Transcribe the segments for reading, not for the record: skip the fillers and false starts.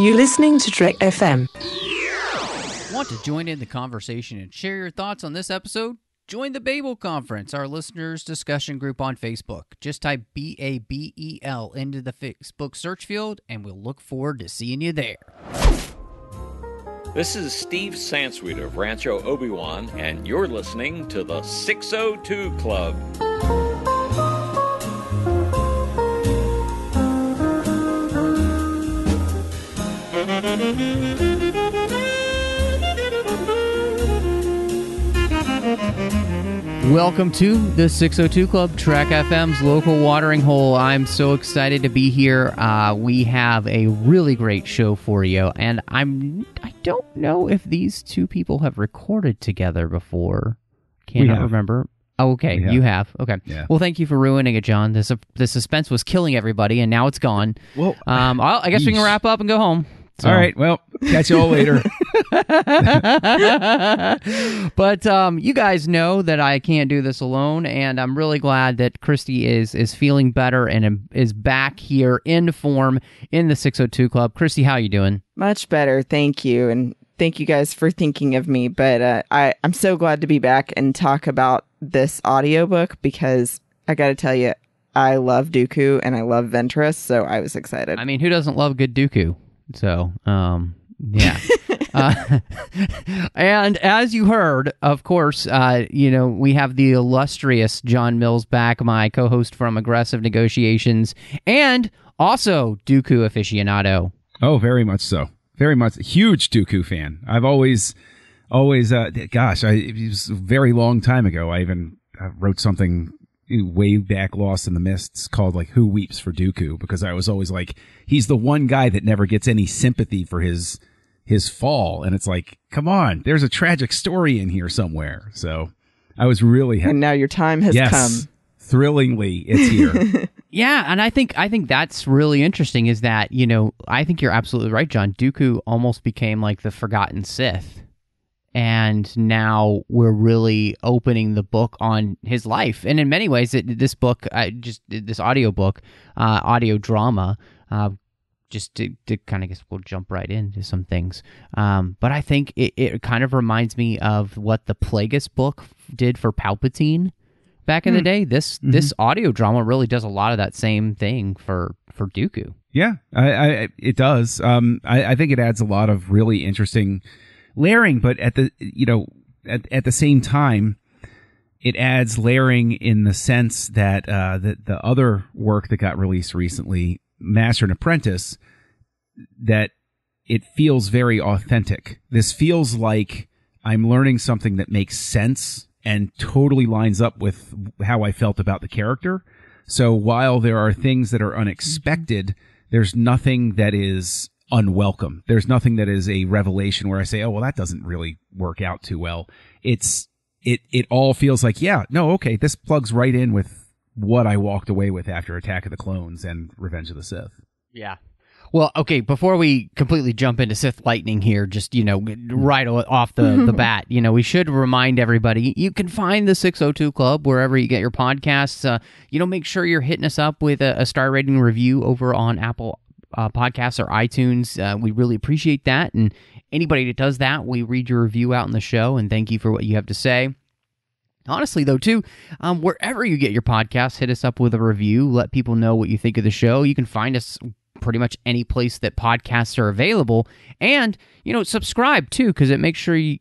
You're listening to Trek.fm. Want to join in the conversation and share your thoughts on this episode? Join the Babel Conference, our listeners' discussion group on Facebook. Just type BABEL into the Facebook search field, and we'll look forward to seeing you there. This is Steve Sansweet of Rancho Obi-Wan, and you're listening to the 602 Club. Welcome to the 602 Club, Trek.fm's local watering hole. I'm so excited to be here. We have a really great show for you, and I don't know if these two people have recorded together before. Cannot remember. Oh, okay, you have. Okay. Yeah. Well, thank you for ruining it, John. The suspense was killing everybody, and now it's gone. Well, I guess we can wrap up and go home. So. All right, well, catch you all later. But you guys know that I can't do this alone, and I'm really glad that Christy is feeling better and is back here in form in the 602 Club. Christy, how are you doing? Much better, thank you, and thank you guys for thinking of me. But I'm so glad to be back and talk about this audiobook because I got to tell you, I love Dooku and I love Ventress, so I was excited. I mean, who doesn't love good Dooku? So, yeah. And as you heard, of course, we have the illustrious John Mills back, my co-host from Aggressive Negotiations, and also Dooku aficionado. Oh, very much so. Very much. Huge Dooku fan. I've always, it was a very long time ago. I even wrote something way back Lost in the Mists called like Who Weeps for Dooku, because I was always like, he's the one guy that never gets any sympathy for his fall, and it's like, come on, there's a tragic story in here somewhere. So I was really happy. And now your time has come. Thrillingly, it's here. Yeah, and I think that's really interesting is that, I think you're absolutely right, John. Dooku almost became like the Forgotten Sith. And now we're really opening the book on his life. And in many ways, this book, this audiobook, audio drama, just to kind of guess we'll jump right into some things. But I think it kind of reminds me of what the Plagueis book did for Palpatine back in the day. This audio drama really does a lot of that same thing for Dooku. Yeah, it does. I think it adds a lot of really interesting layering, but at the same time, it adds layering in the sense that the other work that got released recently, Master and Apprentice, that it feels very authentic. This feels like I'm learning something that makes sense and totally lines up with how I felt about the character. So while there are things that are unexpected, there's nothing that is unwelcome. There's nothing that is a revelation where I say, oh, well, that doesn't really work out too well. It all feels like, yeah, no, okay, this plugs right in with what I walked away with after Attack of the Clones and Revenge of the Sith. Yeah. Well, okay, before we completely jump into Sith Lightning here, just, right off the bat, we should remind everybody, you can find the 602 Club wherever you get your podcasts. Make sure you're hitting us up with a star rating review over on Apple Podcasts or iTunes. We really appreciate that. And anybody that does that, we read your review out in the show, and thank you for what you have to say. Honestly, though, too, wherever you get your podcasts, hit us up with a review. Let people know what you think of the show. You can find us pretty much any place that podcasts are available. And, subscribe, too, because it makes sure you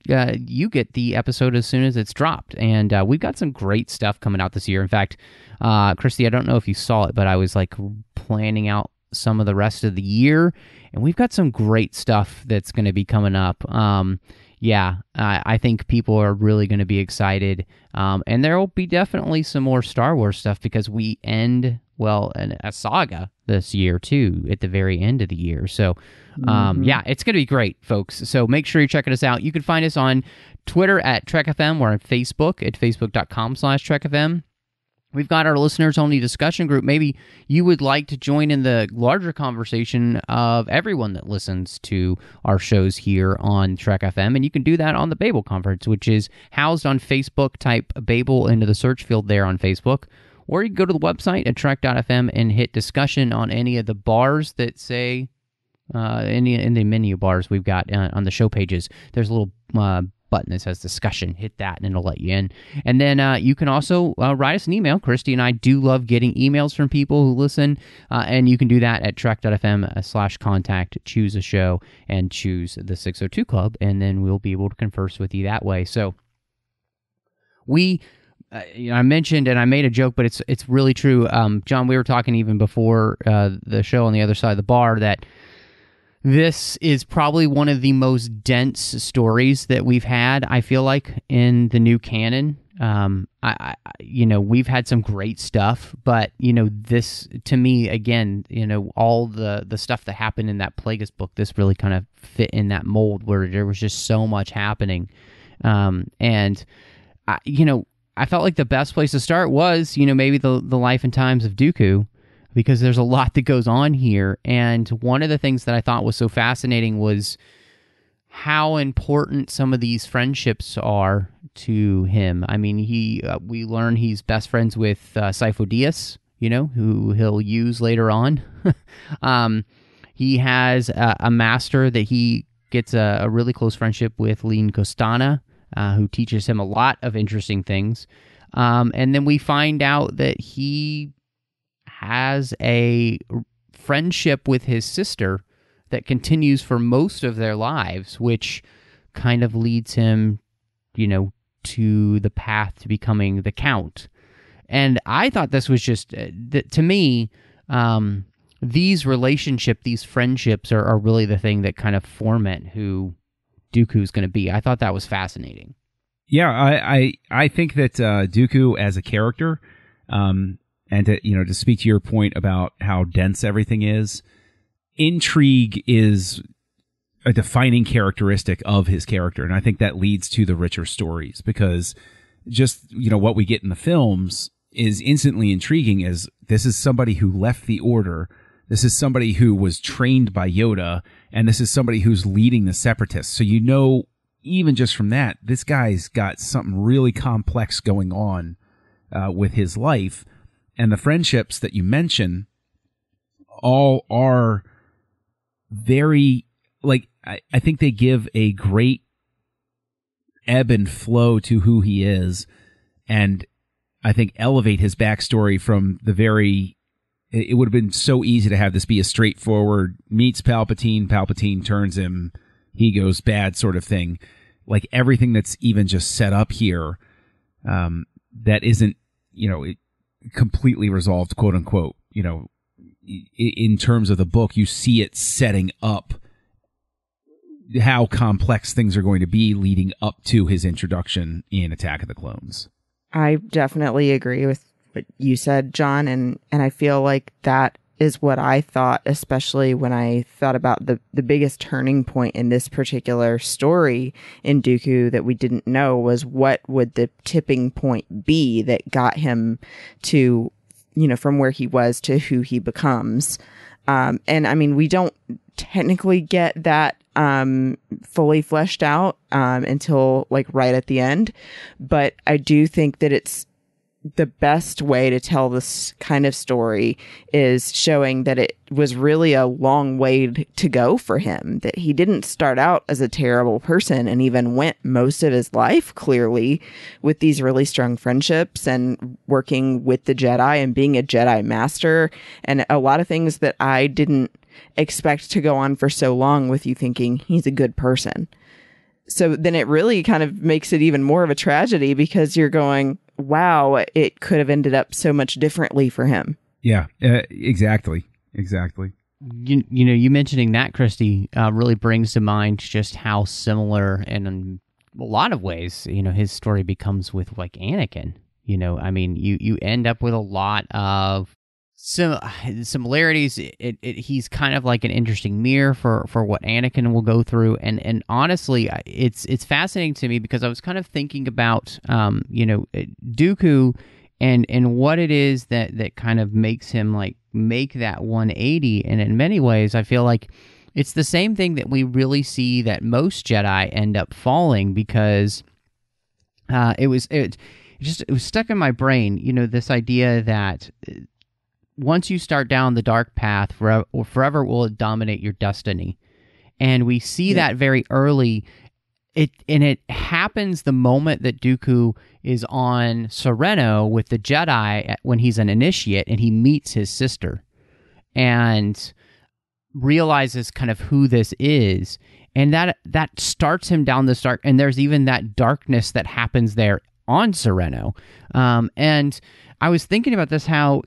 get the episode as soon as it's dropped. And we've got some great stuff coming out this year. In fact, Christy, I don't know if you saw it, but I was, planning out some of the rest of the year, and we've got some great stuff that's going to be coming up. I think people are really going to be excited, and there will be definitely some more Star Wars stuff because we end a saga this year too at the very end of the year. So it's going to be great, folks. So make sure you're checking us out. You can find us on Twitter at Trek.fm. We're on Facebook at facebook.com/Trek.fm. We've got our listeners-only discussion group. Maybe you would like to join in the larger conversation of everyone that listens to our shows here on Trek.fm, and you can do that on the Babel Conference, which is housed on Facebook. Type Babel into the search field there on Facebook, or you can go to the website at Trek.fm and hit discussion on any of the bars that say in the menu bars we've got on the show pages, there's a little button that says discussion. Hit that and it'll let you in. And then you can also write us an email. Christy and I do love getting emails from people who listen, and you can do that at Trek.fm/contact, choose a show, and choose the 602 Club, and then we'll be able to converse with you that way. So I mentioned, and I made a joke, but it's really true. John, we were talking even before the show on the other side of the bar that this is probably one of the most dense stories that we've had, I feel like, in the new canon. We've had some great stuff, but, this, to me, again, all the stuff that happened in that Plagueis book, this really kind of fit in that mold where there was just so much happening. I felt like the best place to start was, maybe the life and times of Dooku, because there's a lot that goes on here. And one of the things that I thought was so fascinating was how important some of these friendships are to him. I mean, we learn he's best friends with Sifo Dyas, who he'll use later on. He has a master that he gets a really close friendship with, Lean Costana, who teaches him a lot of interesting things. And then we find out that he has a friendship with his sister that continues for most of their lives, which kind of leads him, to the path to becoming the Count. And I thought this was just, to me, these friendships are really the thing that kind of foment who Dooku's going to be. I thought that was fascinating. Yeah, I think that Dooku as a character, and to speak to your point about how dense everything is, intrigue is a defining characteristic of his character, and I think that leads to the richer stories, because just what we get in the films is instantly intriguing. As this is somebody who left the Order, this is somebody who was trained by Yoda, and this is somebody who's leading the Separatists. So even just from that, this guy's got something really complex going on with his life. And the friendships that you mention all are very, I think they give a great ebb and flow to who he is, and I think elevate his backstory from it would have been so easy to have this be a straightforward meets Palpatine turns him, he goes bad sort of thing. Like everything that's even just set up here, that isn't, completely resolved, quote unquote, in terms of the book, you see it setting up how complex things are going to be leading up to his introduction in Attack of the Clones. I definitely agree with what you said, John, and I feel like that is what I thought, especially when I thought about the biggest turning point in this particular story in Dooku that we didn't know was what would the tipping point be that got him to, from where he was to who he becomes. And I mean, we don't technically get that fully fleshed out until right at the end, but I do think that it's the best way to tell this kind of story is showing that it was really a long way to go for him, that he didn't start out as a terrible person and even went most of his life clearly with these really strong friendships and working with the Jedi and being a Jedi master, and a lot of things that I didn't expect to go on for so long with you thinking he's a good person. So then it really kind of makes it even more of a tragedy because you're going, wow, it could have ended up so much differently for him. Yeah, exactly. You mentioning that, Christy, really brings to mind just how similar, and in a lot of ways, his story becomes with Anakin. I mean, you end up with a lot of similarities. He's kind of like an interesting mirror for what Anakin will go through, and honestly, it's fascinating to me because I was kind of thinking about Dooku and what it is that kind of makes him make that 180, and in many ways I feel like it's the same thing that we really see that most Jedi end up falling, because it was stuck in my brain, this idea that once you start down the dark path, forever will it dominate your destiny. And we see that very early. It happens the moment that Dooku is on Serenno with the Jedi when he's an initiate and he meets his sister and realizes kind of who this is. And that starts him down this dark, and there's even that darkness that happens there on Serenno. And I was thinking about this, how,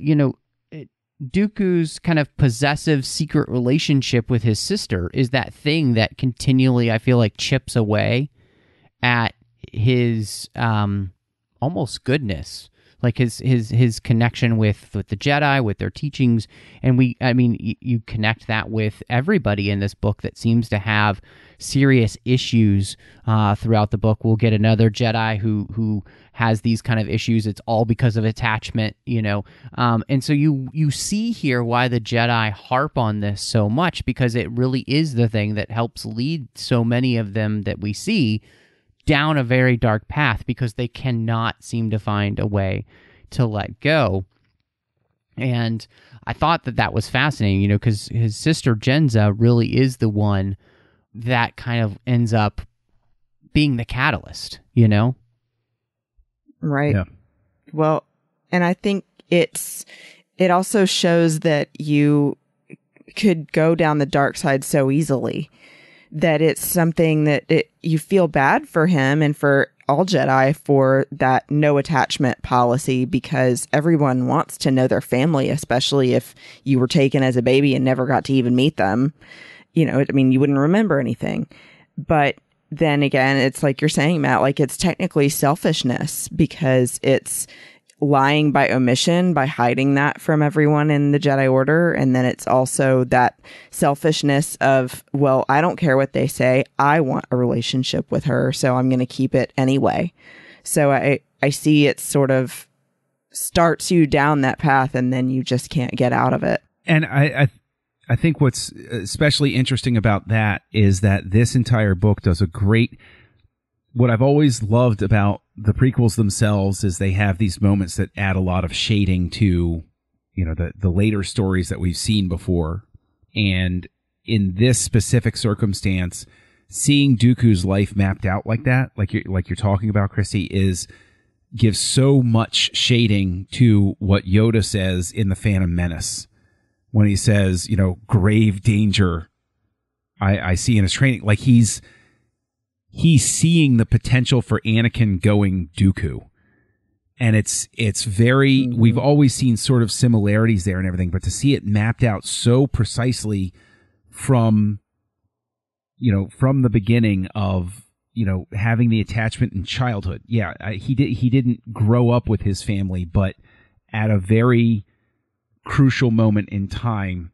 Dooku's kind of possessive secret relationship with his sister is that thing that continually, I feel like, chips away at his almost goodness, like his connection with the Jedi, with their teachings. And you connect that with everybody in this book that seems to have serious issues throughout the book. We'll get another Jedi who has these kind of issues. It's all because of attachment, and so you see here why the Jedi harp on this so much, because it really is the thing that helps lead so many of them that we see down a very dark path, because they cannot seem to find a way to let go. And I thought that was fascinating, because his sister Jenza really is the one that kind of ends up being the catalyst, Right. Yeah. Well, and I think it also shows that you could go down the dark side so easily, that it's something that you feel bad for him and for all Jedi for that no attachment policy, because everyone wants to know their family, especially if you were taken as a baby and never got to even meet them. You wouldn't remember anything. But then again, it's like you're saying, Matt, like it's technically selfishness, because it's lying by omission, by hiding that from everyone in the Jedi Order. And then it's also that selfishness of, well, I don't care what they say. I want a relationship with her, so I'm going to keep it anyway. So I see it sort of starts you down that path, and then you just can't get out of it. And I think what's especially interesting about that is that this entire book does a great... What I've always loved about the prequels themselves is they have these moments that add a lot of shading to, the later stories that we've seen before. And in this specific circumstance, seeing Dooku's life mapped out like that, like you're talking about, Christy, gives so much shading to what Yoda says in The Phantom Menace, when he says, grave danger I see in his training. Like he's seeing the potential for Anakin going Dooku. And it's very, we've always seen sort of similarities there and everything, but to see it mapped out so precisely from the beginning of, having the attachment in childhood. Yeah, he didn't grow up with his family, but at a very crucial moment in time,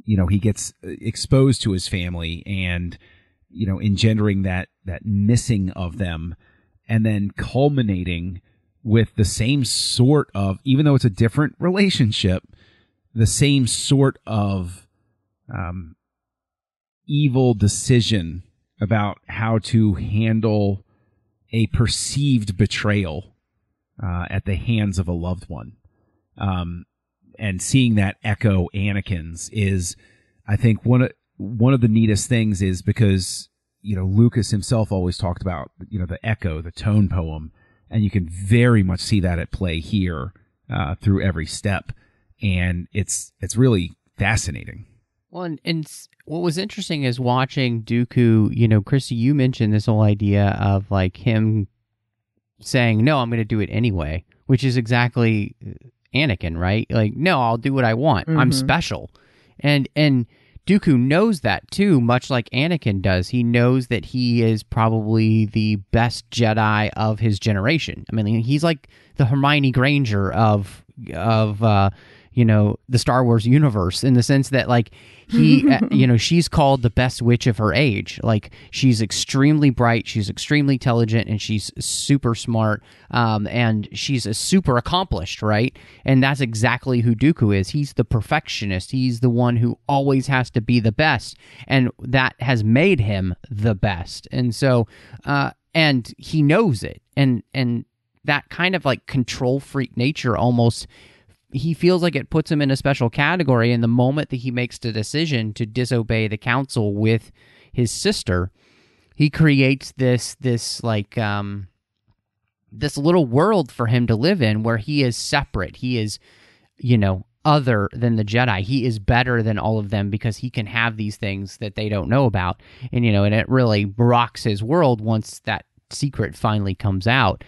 he gets exposed to his family and, engendering that missing of them, and then culminating with the same sort of, even though it's a different relationship, the same sort of evil decision about how to handle a perceived betrayal at the hands of a loved one. And seeing that echo Anakin's is, I think, one of the neatest things, is because, Lucas himself always talked about, the echo, the tone poem, and you can very much see that at play here through every step. And it's really fascinating. Well, and what was interesting is watching Dooku, Christy, you mentioned this whole idea of like him saying, no, I'm going to do it anyway, which is exactly Anakin, right? Like, no, I'll do what I want. I'm special. And Dooku knows that too, much like Anakin does. He knows that he is probably the best Jedi of his generation. I mean, he's like the Hermione Granger of the Star Wars universe, in the sense that like he, she's called the best witch of her age. Like, she's extremely bright, she's extremely intelligent, and she's super smart, and she's a super accomplished, right? And that's exactly who Dooku is. He's the perfectionist. He's the one who always has to be the best, and that has made him the best. And so, and he knows it, and that kind of like control freak nature almost he feels like it puts him in a special category. And the moment that he makes the decision to disobey the council with his sister, he creates this little world for him to live in where he is separate. He is, other than the Jedi. He is better than all of them because he can have these things that they don't know about. And, and it really rocks his world once that secret finally comes out.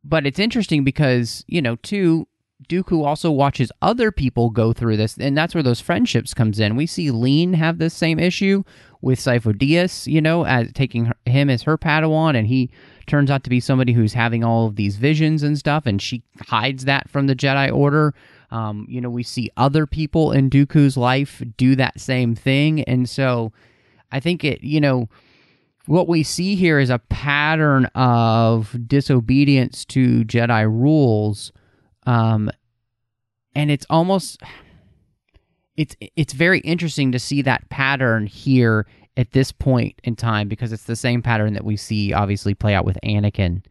But it's interesting because, too, Dooku also watches other people go through this, and that's where those friendships comes in. We see Lean have this same issue with Sifo-Dyas, as taking him as her Padawan, and he turns out to be somebody who's having all of these visions and stuff, and she hides that from the Jedi Order. We see other people in Dooku's life do that same thing, and so I think what we see here is a pattern of disobedience to Jedi rules, and it's almost it's very interesting to see that pattern here at this point in time, because it's the same pattern that we see obviously play out with Anakin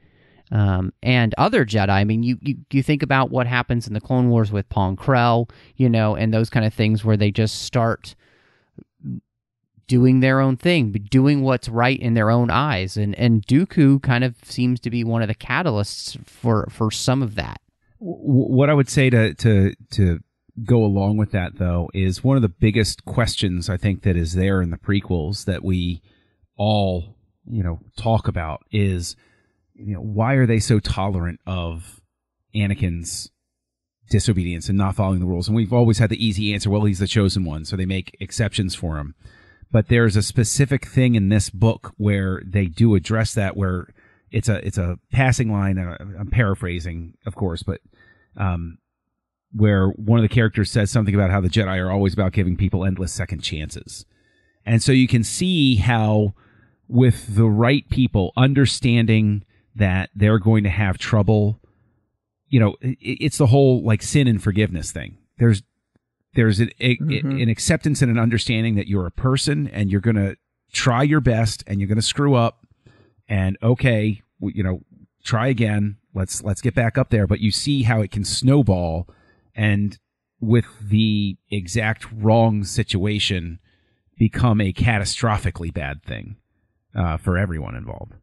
and other Jedi. I mean, you think about what happens in the Clone Wars with Pong Krell, and those kind of things where they just start doing their own thing, doing what's right in their own eyes. And Dooku kind of seems to be one of the catalysts for some of that. What I would say to go along with that, though, is one of the biggest questions I think that is there in the prequels that we all, talk about is, why are they so tolerant of Anakin's disobedience and not following the rules? And we've always had the easy answer, well, he's the chosen one, so they make exceptions for him. But there's a specific thing in this book where they do address that, where it's a passing line. I'm paraphrasing, of course, but where one of the characters says something about how the Jedi are always about giving people endless second chances. And so you can see how with the right people understanding that they're going to have trouble, it's the whole sin and forgiveness thing. There's an acceptance and an understanding that you're a person and you're going to try your best and you're going to screw up, and okay, try again. Let's get back up there. But you see how it can snowball, and with the exact wrong situation become a catastrophically bad thing for everyone involved.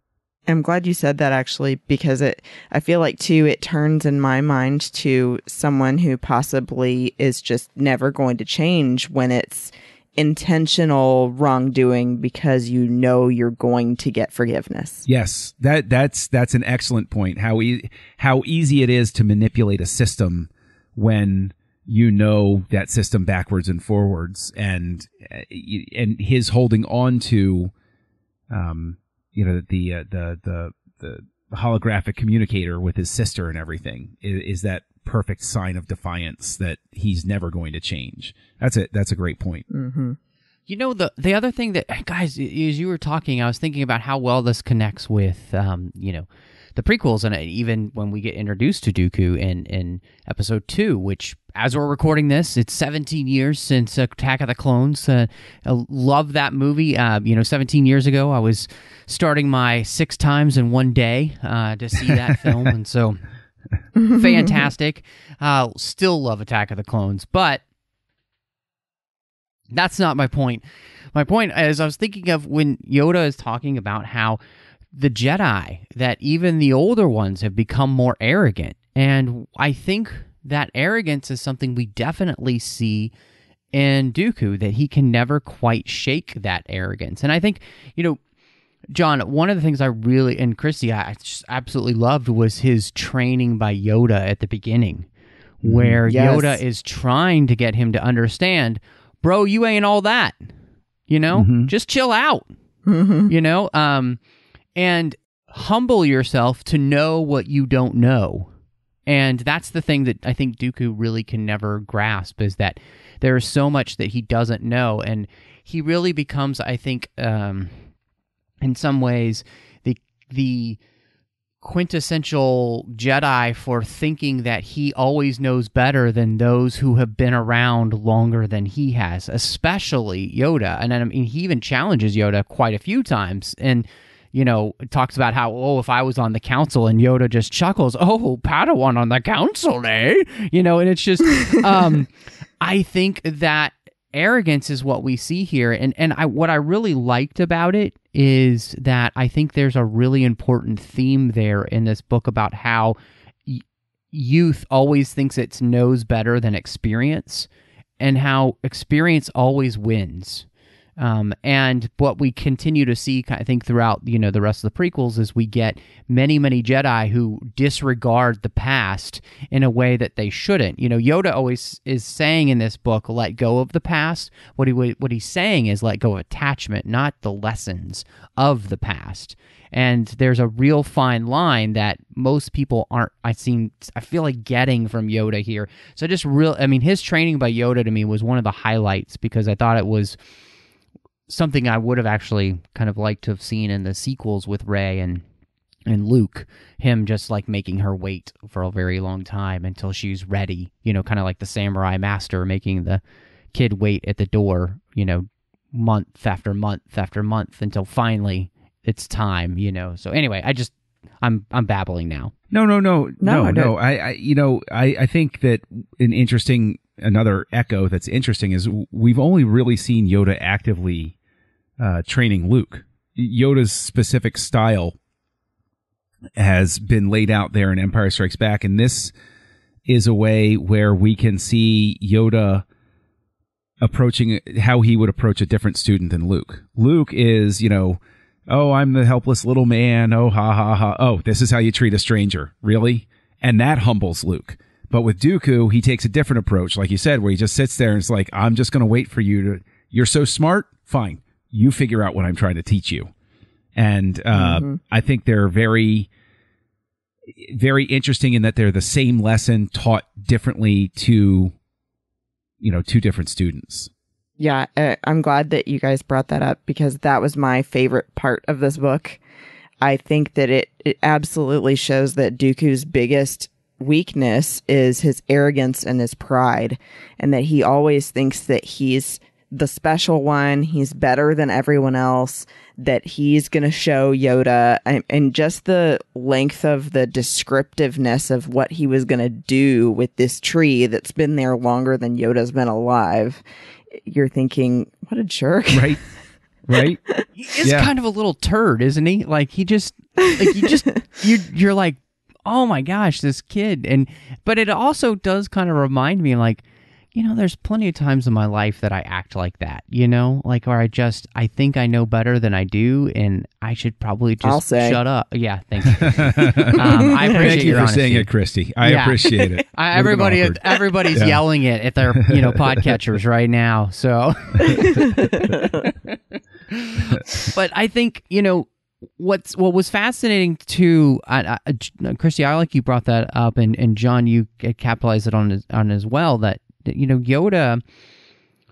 I'm glad you said that, actually, because I feel like, too, it turns in my mind to someone who possibly is just never going to change when it's intentional wrongdoing because you're going to get forgiveness. Yes, that's an excellent point. How easy it is to manipulate a system when that system backwards and forwards, and his holding on to the holographic communicator with his sister and everything is that perfect sign of defiance that he's never going to change. That's it. That's a great point. Mm-hmm. The other thing that, guys, as you were talking, I was thinking about how well this connects with, the prequels, and even when we get introduced to Dooku in Episode 2, which, as we're recording this, it's 17 years since Attack of the Clones. I love that movie. 17 years ago, I was starting my 6 times in one day to see that film, and so fantastic. Still love Attack of the Clones, but that's not my point. My point is, I was thinking of when Yoda is talking about how the Jedi, that even the older ones have become more arrogant. And I think that arrogance is something we definitely see in Dooku, that he can never quite shake that arrogance. And I think, John, one of the things I really, and Christy, I just absolutely loved was his training by Yoda at the beginning, where Yoda is trying to get him to understand, bro, you ain't all that, just chill out, and humble yourself to know what you don't know. And that's the thing that I think Dooku really can never grasp, is that there is so much that he doesn't know. And he really becomes, I think, in some ways, the quintessential Jedi for thinking that he always knows better than those who have been around longer than he has, especially Yoda. And I mean, he even challenges Yoda quite a few times. And talks about how, oh, if I was on the council, and Yoda just chuckles, oh, Padawan on the council, eh? And it's just, I think that arrogance is what we see here. And what I really liked about it is that I think there's a really important theme there in this book about how youth always thinks it knows better than experience, and how experience always wins. And what we continue to see, I think, throughout the rest of the prequels is we get many, many Jedi who disregard the past in a way that they shouldn't. Yoda always is saying in this book, let go of the past. What he's saying is let go of attachment, not the lessons of the past. And there's a real fine line that most people aren't, I feel like, getting from Yoda here. So his training by Yoda to me was one of the highlights, because I thought it was something I would have actually kind of liked to have seen in the sequels with Rey and Luke, him just like making her wait for a very long time until she's ready, kind of like the samurai master making the kid wait at the door, month after month after month until finally it's time, So anyway, I'm babbling now. No. I think that another echo that's interesting is we've only really seen Yoda actively training Luke. Yoda's specific style has been laid out there in Empire Strikes Back, and this is a way where we can see Yoda approaching how he would approach a different student than Luke. Luke is, oh, I'm the helpless little man. Oh, ha, ha, ha. Oh, this is how you treat a stranger. Really? And that humbles Luke. But with Dooku, he takes a different approach, like you said, where he just sits there and it's like, I'm just going to wait for you you're so smart? Fine. You figure out what I'm trying to teach you. And I think they're very, very interesting in that they're the same lesson taught differently to, two different students. Yeah, I'm glad that you guys brought that up, because that was my favorite part of this book. I think that it absolutely shows that Dooku's biggest weakness is his arrogance and his pride, and that he always thinks that he's the special one, he's better than everyone else, that he's going to show Yoda, and just the length of the descriptiveness of what he was going to do with this tree that's been there longer than Yoda's been alive. You're thinking, what a jerk. Right. He is kind of a little turd, isn't he? You're like, oh my gosh, this kid. But it also does kind of remind me, there's plenty of times in my life that I act like that, where I think I know better than I do, and I should probably just shut up. Yeah, thank you. I appreciate Thank you your for honesty. saying it, Christy. I appreciate it. Everybody's yelling it at their, podcatchers right now. So, but I think, what was fascinating too, Christy, I like you brought that up, and John, you capitalized it on as well, that Yoda,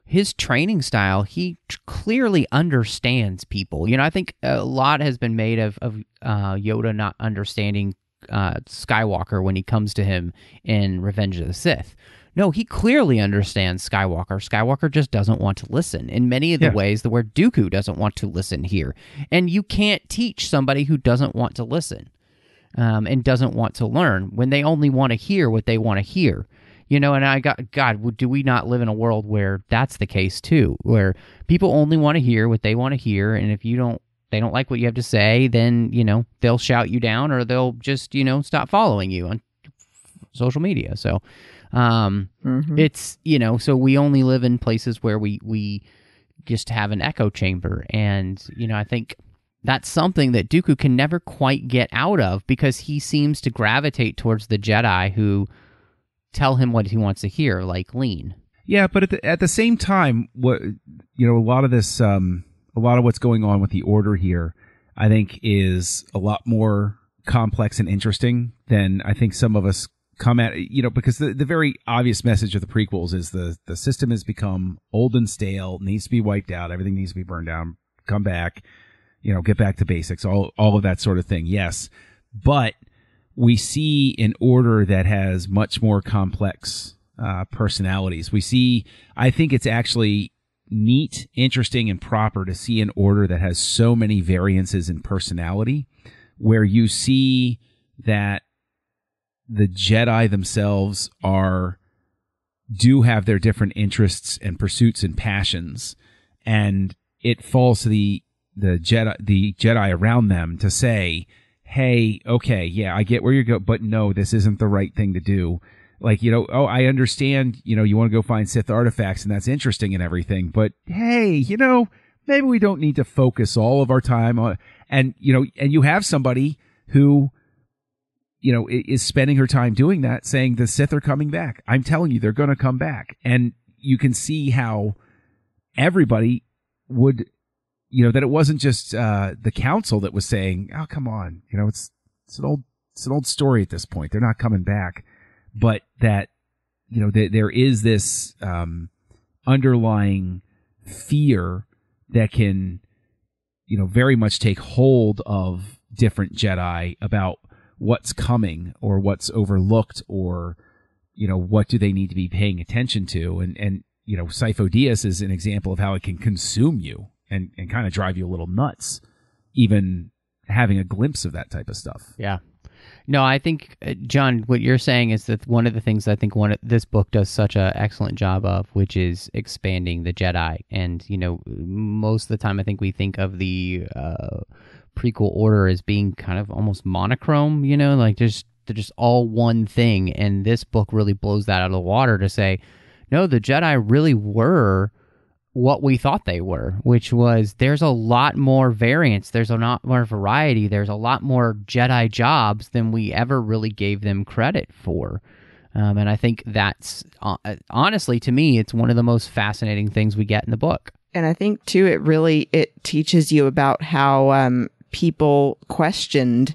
his training style, he clearly understands people. I think a lot has been made of Yoda not understanding Skywalker when he comes to him in Revenge of the Sith. No, he clearly understands Skywalker. Skywalker just doesn't want to listen in many of the ways that where Dooku doesn't want to listen here. And you can't teach somebody who doesn't want to listen and doesn't want to learn when they only want to hear what they want to hear. And God, do we not live in a world where that's the case too, where people only want to hear what they want to hear, and if they don't like what you have to say, then, they'll shout you down, or they'll just, stop following you on social media. So, it's, so we only live in places where we just have an echo chamber, and, I think that's something that Dooku can never quite get out of, because he seems to gravitate towards the Jedi who tell him what he wants to hear, like lean. Yeah, but at the same time, a lot of what's going on with the Order here, I think, is a lot more complex and interesting than I think some of us come at. Because the very obvious message of the prequels is the system has become old and stale, needs to be wiped out, everything needs to be burned down, come back, get back to basics, all of that sort of thing. Yes, but we see an Order that has much more complex personalities. We see, I think it's actually neat, interesting, and proper to see an order that has so many variances in personality, where you see that the Jedi themselves do have their different interests and pursuits and passions, and it falls to the Jedi around them to say, hey, okay, yeah, I get where you're going, but no, this isn't the right thing to do. Like, I understand, you want to go find Sith artifacts, and that's interesting and everything, but hey, maybe we don't need to focus all of our time on, and you have somebody who, is spending her time doing that, saying the Sith are coming back. I'm telling you, they're going to come back. And you can see how everybody would, that it wasn't just the council that was saying, oh, come on, it's an old story at this point. They're not coming back. But that, there is this underlying fear that can, very much take hold of different Jedi about what's coming or what's overlooked, or, what do they need to be paying attention to. And Sifo Dyas is an example of how it can consume you and kind of drive you a little nuts, even having a glimpse of that type of stuff. Yeah. No, I think, John, what you're saying is that one of the things I think this book does such an excellent job of, which is expanding the Jedi. And, most of the time I think we think of the prequel order as being kind of almost monochrome, like they're just all one thing. And this book really blows that out of the water to say, no, the Jedi really were what we thought they were, which was there's a lot more variance, there's a lot more variety, there's a lot more Jedi jobs than we ever really gave them credit for. And I think that's, honestly, to me, it's one of the most fascinating things we get in the book. And I think, too, it teaches you about how people questioned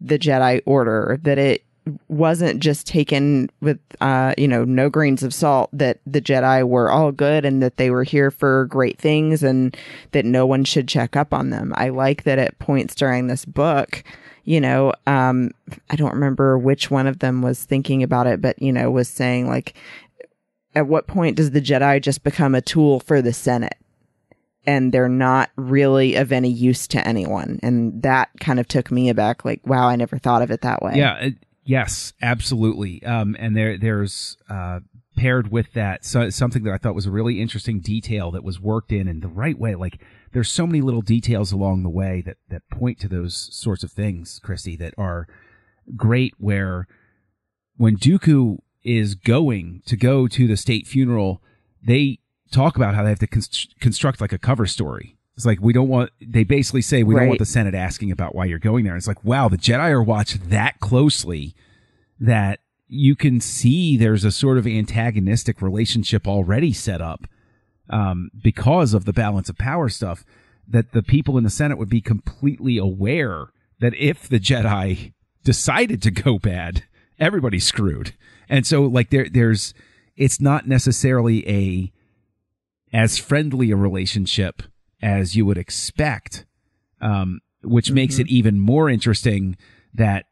the Jedi Order, that it wasn't just taken with, no grains of salt, that the Jedi were all good and that they were here for great things and that no one should check up on them. I like that at points during this book, I don't remember which one of them was thinking about it, but, was saying, like, at what point does the Jedi just become a tool for the Senate? And they're not really of any use to anyone. And that kind of took me aback, like, wow, I never thought of it that way. Yeah. Yes, absolutely. And there's paired with that something that I thought was a really interesting detail that was worked in the right way. Like, there's so many little details along the way that point to those sorts of things, Christy, that are great, where when Dooku is going to the state funeral, they talk about how they have to construct like a cover story. It's like, they basically say, we don't want the Senate asking about why you're going there. And it's like, wow, the Jedi are watched that closely that you can see there's a sort of antagonistic relationship already set up because of the balance of power stuff, that the people in the Senate would be completely aware that if the Jedi decided to go bad, everybody's screwed. And so, like, it's not necessarily as friendly a relationship as you would expect, which makes it even more interesting that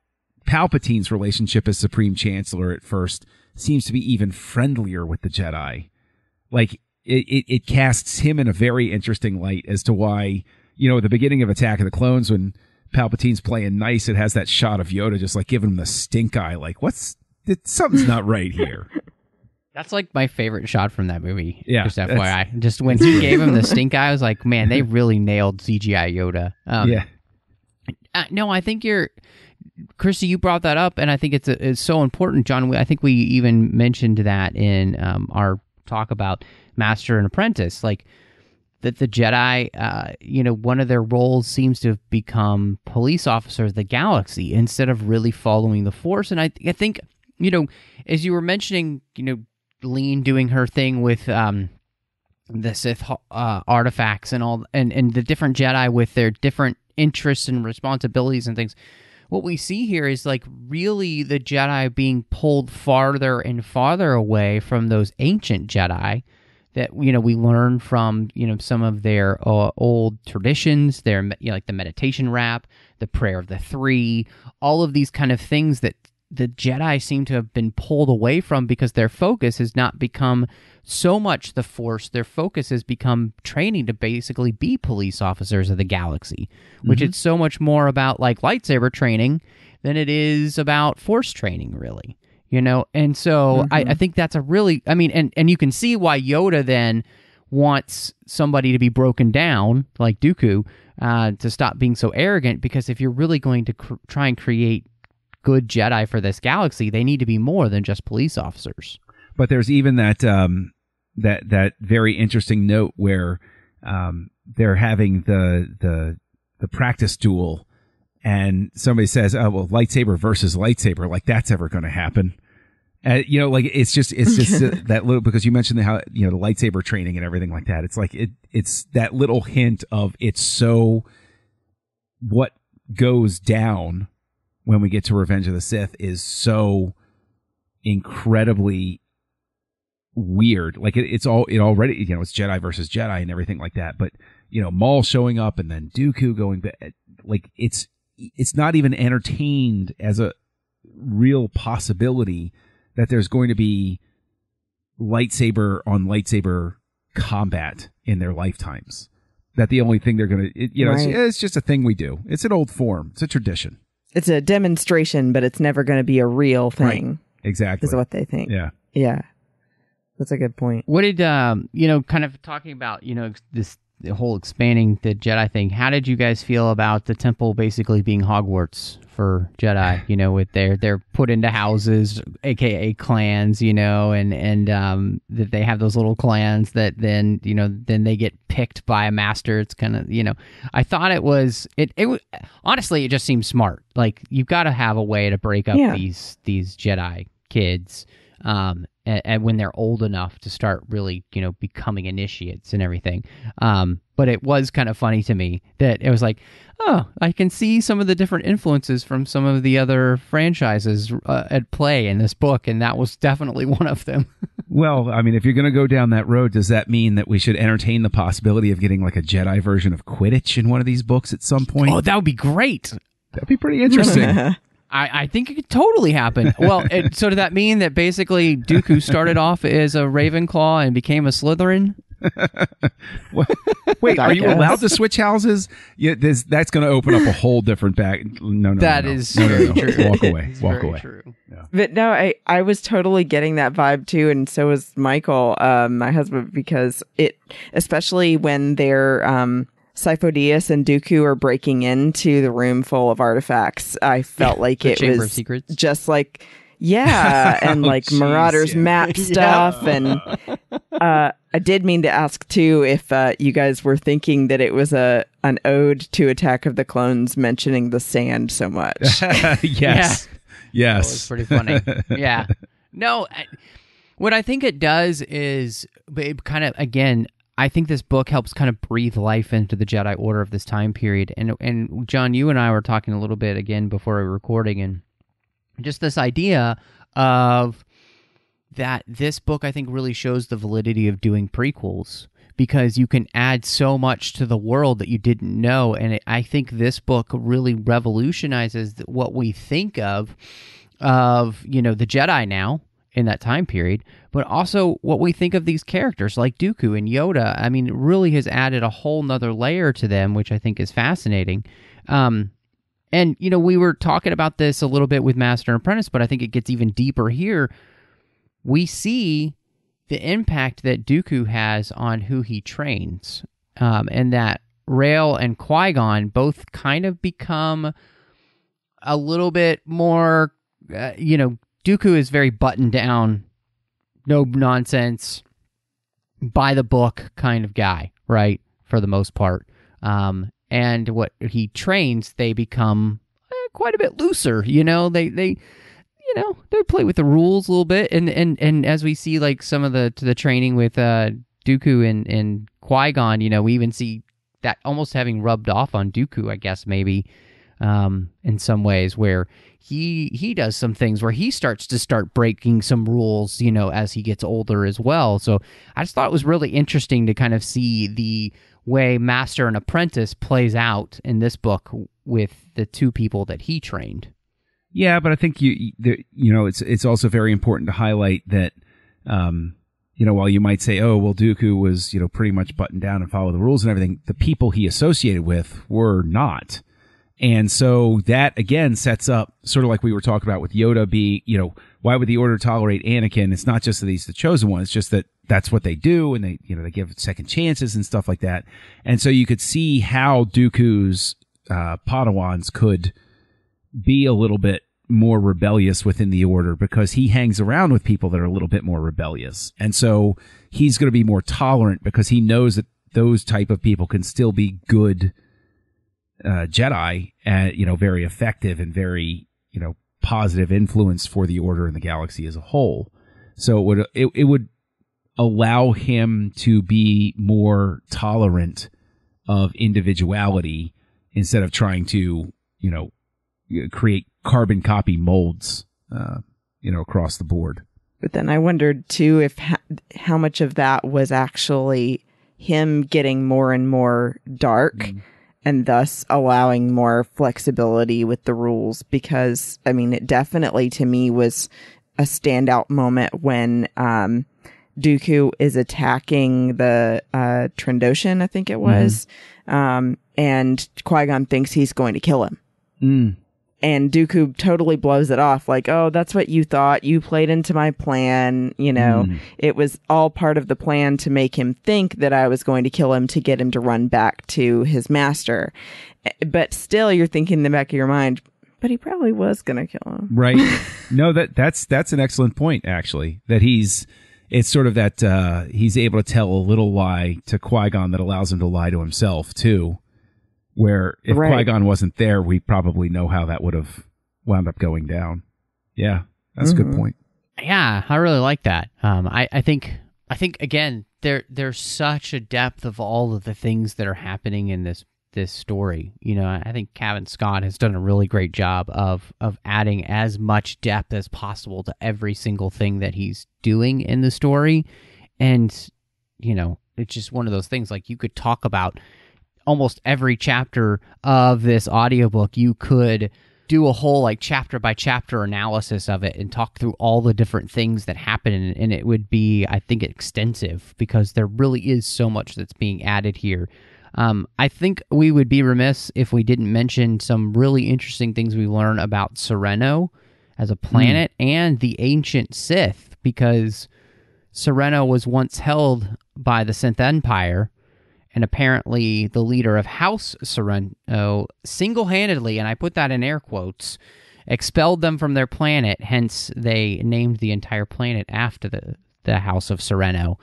Palpatine's relationship as Supreme Chancellor at first seems to be even friendlier with the Jedi. Like, it casts him in a very interesting light as to why, at the beginning of Attack of the Clones, when Palpatine's playing nice, it has that shot of Yoda just like giving him the stink eye, like, something's not right here. That's like my favorite shot from that movie. Yeah, just FYI. Just when he gave him the stink eye, I was like, man, they really nailed CGI Yoda. Yeah. No, I think Christy, you brought that up, and I think it's so important, John. I think we even mentioned that in our talk about Master and Apprentice, like that the Jedi, one of their roles seems to have become police officers of the galaxy instead of really following the Force. And I think, as you were mentioning, Lean doing her thing with the Sith artifacts and all, and the different Jedi with their different interests and responsibilities and things. What we see here is like really the Jedi being pulled farther and farther away from those ancient Jedi that we learn from some of their old traditions, their like the meditation rap, the prayer of the three, all of these kind of things that the Jedi seem to have been pulled away from because their focus has not become so much the Force. Their focus has become training to basically be police officers of the galaxy, which it's so much more about like lightsaber training than it is about Force training, really. And so I think that's a really, and you can see why Yoda then wants somebody to be broken down, like Dooku, to stop being so arrogant, because if you're really going to try and create good Jedi for this galaxy, they need to be more than just police officers. But there's even that that very interesting note where they're having the practice duel, and somebody says, "Oh well, lightsaber versus lightsaber, like that's ever going to happen." Like it's just that little, because you mentioned how the lightsaber training and everything like that. It's like it's that little hint of it's so what goes down when we get to Revenge of the Sith is so incredibly weird. Like it already, it's Jedi versus Jedi and everything like that. But, Maul showing up and then Dooku going, like it's not even entertained as a real possibility that there's going to be lightsaber on lightsaber combat in their lifetimes. That the only thing they're going to, it's just a thing we do. It's an old form. It's a tradition. It's a demonstration, but it's never going to be a real thing. Right. Exactly. Is what they think. Yeah. Yeah. That's a good point. What did, kind of talking about, the whole expanding the Jedi thing, how did you guys feel about the temple basically being Hogwarts for Jedi, with they're put into houses, aka clans, and that they have those little clans that then, then they get picked by a master. It's kind of, I thought it was honestly, it just seems smart. Like, you've got to have a way to break up these Jedi kids, and when they're old enough to start really, becoming initiates and everything. But it was kind of funny to me that it was like, oh, I can see some of the different influences from some of the other franchises at play in this book, and that was definitely one of them. Well, if you're going to go down that road, does that mean that we should entertain the possibility of getting like a Jedi version of Quidditch in one of these books at some point? Oh, that would be great. That'd be pretty interesting. I think it could totally happen. Well, so did that mean that basically Dooku started off as a Ravenclaw and became a Slytherin? Wait, are you allowed to switch houses? Yeah, that's going to open up a whole different bag. No. That is very true. Walk away. Walk away. True. Yeah. But no, I was totally getting that vibe too, and so was Michael, my husband, because especially when they're Sifo-Dyas and Dooku are breaking into the room full of artifacts, I felt like it Chamber was of Secrets. just like, and like geez, Marauders map stuff. And I did mean to ask too if you guys were thinking that it was an ode to Attack of the Clones mentioning the sand so much. Yes. That was pretty funny. Yeah. No, what I think it does is it kind of, again, I think this book helps kind of breathe life into the Jedi Order of this time period. And John, you and I were talking a little bit again before we were recording, and just this idea of that this book, I think, really shows the validity of doing prequels, because you can add so much to the world that you didn't know. And I think this book really revolutionizes what we think of the Jedi now in that time period, but also what we think of these characters like Dooku and Yoda. It really has added a whole nother layer to them, which I think is fascinating. And, we were talking about this a little bit with Master and Apprentice, but I think it gets even deeper here. We see the impact that Dooku has on who he trains, and that Rael and Qui-Gon both kind of become a little bit more, Dooku is very buttoned down, no nonsense, by the book kind of guy, right? For the most part. And what he trains, they become quite a bit looser. They play with the rules a little bit. And as we see like some of the training with Dooku and Qui-Gon, we even see that almost having rubbed off on Dooku, I guess, maybe, in some ways, where he does some things where he starts breaking some rules, as he gets older as well. So I just thought it was really interesting to kind of see the way Master and Apprentice plays out in this book with the two people that he trained. Yeah, but I think it's also very important to highlight that, while you might say, oh, well, Dooku was, pretty much buttoned down and follow the rules and everything, the people he associated with were not. And so that, again, sets up sort of like we were talking about with Yoda being, why would the Order tolerate Anakin? It's not just that he's the chosen one. It's just that that's what they do. And they give second chances and stuff like that. And so you could see how Dooku's Padawans could be a little bit more rebellious within the Order because he hangs around with people that are a little bit more rebellious. And so he's going to be more tolerant because he knows that those type of people can still be good Jedi, very effective and very, positive influence for the Order and the galaxy as a whole. So it would allow him to be more tolerant of individuality instead of trying to, create carbon copy molds, across the board. But then I wondered too if how much of that was actually him getting more and more dark and thus allowing more flexibility with the rules. Because I mean, it definitely to me was a standout moment when Dooku is attacking the Trandoshan, I think it was, and Qui-Gon thinks he's going to kill him. And Dooku totally blows it off like, oh, that's what you thought. You played into my plan. It was all part of the plan to make him think that I was going to kill him to get him to run back to his master. But still, you're thinking in the back of your mind, but he probably was going to kill him. Right. No, that's an excellent point, actually, that it's sort of that he's able to tell a little lie to Qui-Gon that allows him to lie to himself, too. Where if Qui-Gon wasn't there, we probably know how that would have wound up going down. Yeah, that's a good point. Yeah, I really like that. I think again, there's such a depth of all of the things that are happening in this story. I think Kevin Scott has done a really great job of adding as much depth as possible to every single thing that he's doing in the story. And, it's just one of those things like you could talk about almost every chapter of this audiobook. You could do a whole like chapter by chapter analysis of it and talk through all the different things that happen, and it would be, I think, extensive because there really is so much that's being added here. I think we would be remiss if we didn't mention some really interesting things we learn about Serenno as a planet and the ancient Sith, because Serenno was once held by the Sith Empire. And apparently the leader of House Serenno single-handedly, and I put that in air quotes, expelled them from their planet. Hence, they named the entire planet after the House of Serenno,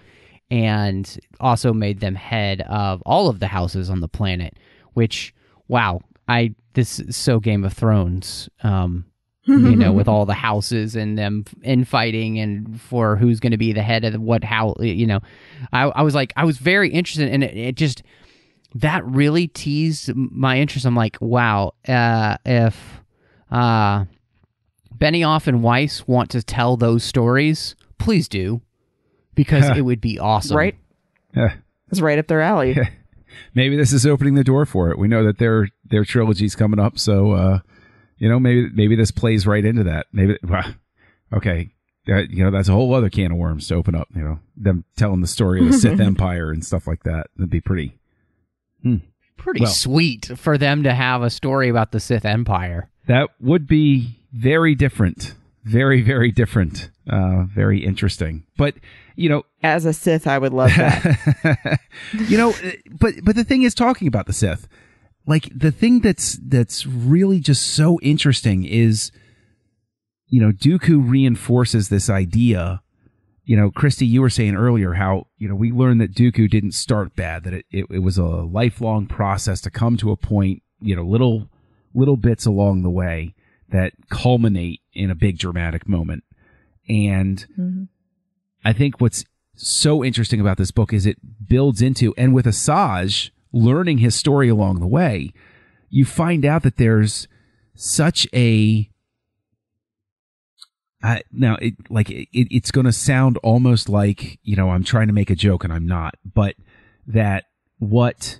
and also made them head of all of the houses on the planet, which, wow, this is so Game of Thrones, with all the houses and them infighting and for who's going to be the head of what house, I was very interested in it. It just, that really teased my interest. I'm like, wow, if Benioff and Weiss want to tell those stories, please do, because it would be awesome. Right? It's right up their alley. Maybe this is opening the door for it. We know that their trilogy's coming up, so maybe this plays right into that. Maybe, okay, that's a whole other can of worms to open up. Them telling the story of the Sith Empire and stuff like that. That'd be pretty sweet for them to have a story about the Sith Empire. That would be very different, very, very different, very interesting. But as a Sith, I would love that. But the thing is, talking about the Sith. Like, the thing that's really just so interesting is, Dooku reinforces this idea. Christy, you were saying earlier how, we learned that Dooku didn't start bad, that it was a lifelong process to come to a point, little bits along the way that culminate in a big dramatic moment. And I think what's so interesting about this book is it builds into, and with Asajj learning his story along the way, you find out that there's such a it's going to sound almost like I'm trying to make a joke and I'm not, but that what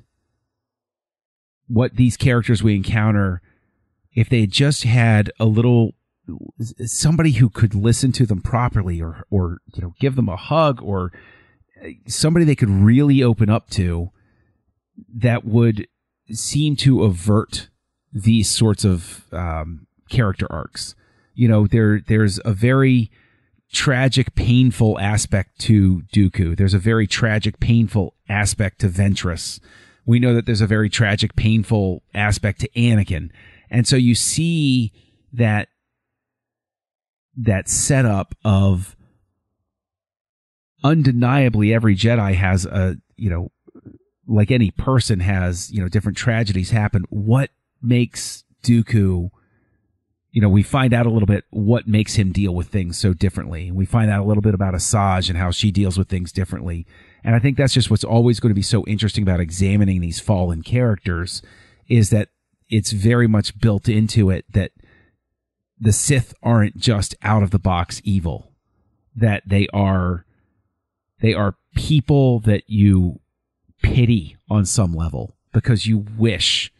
these characters we encounter, if they had just had a little somebody who could listen to them properly, or give them a hug, or somebody they could really open up to, that would seem to avert these sorts of character arcs. There's a very tragic, painful aspect to Dooku. There's a very tragic, painful aspect to Ventress. We know that there's a very tragic, painful aspect to Anakin. And so you see that setup of undeniably every Jedi has like any person has, different tragedies happen. What makes Dooku, we find out a little bit what makes him deal with things so differently. We find out a little bit about Asajj and how she deals with things differently. And I think that's just what's always going to be so interesting about examining these fallen characters, is that it's very much built into it that the Sith aren't just out of the box evil, that they are people that you pity on some level because you wish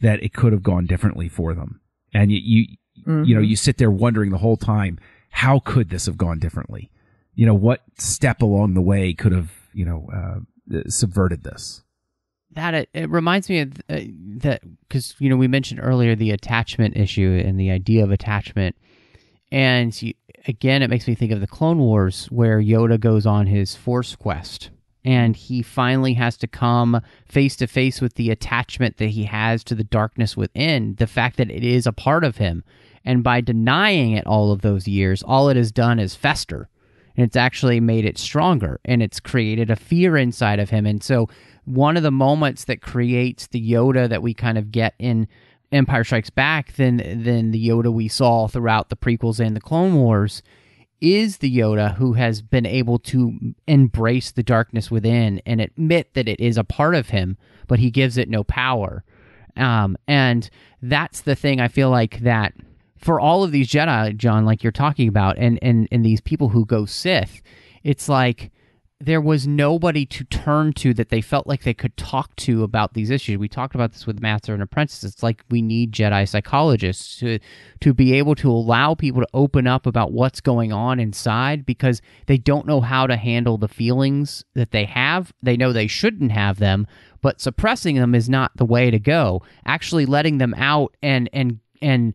that it could have gone differently for them. And you sit there wondering the whole time, how could this have gone differently? What step along the way could have, subverted this? That it reminds me of that, because we mentioned earlier the attachment issue and the idea of attachment, and again, it makes me think of the Clone Wars, where Yoda goes on his Force quest, and he finally has to come face to face with the attachment that he has to the darkness within, the fact that it is a part of him, and by denying it all of those years, all it has done is fester, and it's actually made it stronger, and it's created a fear inside of him. And so one of the moments that creates the Yoda that we kind of get in Empire Strikes Back than the Yoda we saw throughout the prequels and the Clone Wars is the Yoda who has been able to embrace the darkness within and admit that it is a part of him, but he gives it no power. And that's the thing I feel like that for all of these Jedi, John, like you're talking about, and these people who go Sith, it's like there was nobody to turn to that they felt like they could talk to about these issues. We talked about this with Master and Apprentice. It's like we need Jedi psychologists to be able to allow people to open up about what's going on inside, because they don't know how to handle the feelings that they have. They know they shouldn't have them, but suppressing them is not the way to go. Actually letting them out and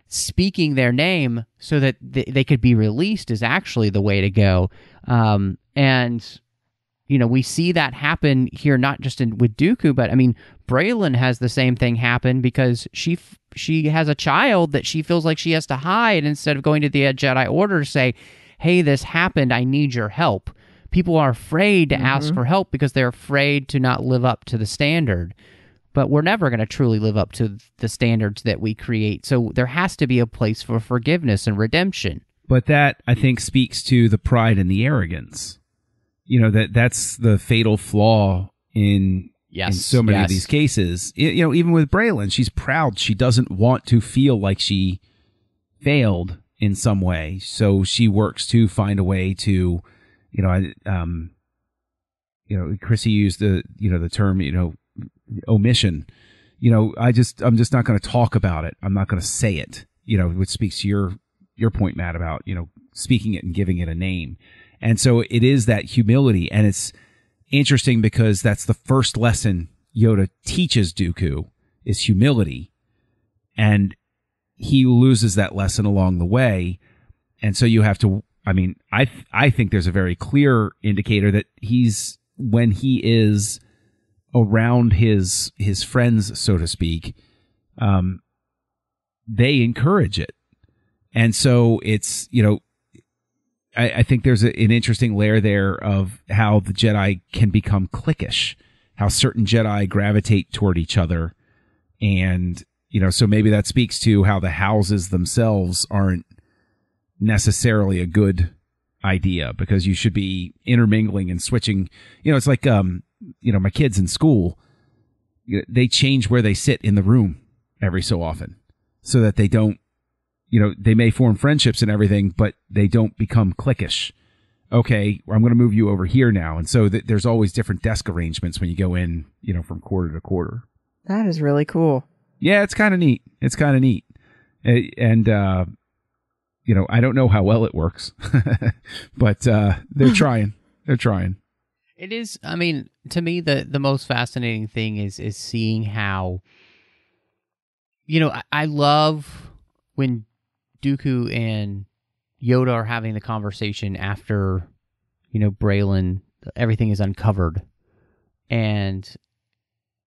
speaking their name so that they could be released is actually the way to go. And, we see that happen here, not just with Dooku, but, Braylon has the same thing happen because she has a child that she feels like she has to hide instead of going to the Jedi Order to say, hey, this happened, I need your help. People are afraid to ask for help because they're afraid to not live up to the standard. But we're never going to truly live up to the standards that we create. So there has to be a place for forgiveness and redemption. But that, I think, speaks to the pride and the arrogance. That's the fatal flaw in so many of these cases. Even with Braylon, she's proud. She doesn't want to feel like she failed in some way. So she works to find a way to, Chrissy used the term, omission. I'm just not going to talk about it. I'm not going to say it. Which speaks to your point, Matt, about speaking it and giving it a name. And so it is that humility, and it's interesting because that's the first lesson Yoda teaches Dooku is humility, and he loses that lesson along the way. And so you have to. I think there's a very clear indicator that when he is around his friends, so to speak, they encourage it. And so it's, I think there's an interesting layer there of how the Jedi can become cliquish, how certain Jedi gravitate toward each other. And, so maybe that speaks to how the houses themselves aren't necessarily a good idea, because you should be intermingling and switching. It's like, my kids in school, they change where they sit in the room every so often so that they don't, they may form friendships and everything, but they don't become cliquish. Okay, I'm going to move you over here now. And so there's always different desk arrangements when you go in, from quarter to quarter. That is really cool. Yeah, it's kind of neat. And I don't know how well it works, but they're trying. They're trying. It is. I mean, to me, the most fascinating thing is seeing how, I love when Dooku and Yoda are having the conversation after, Braylon, everything is uncovered. And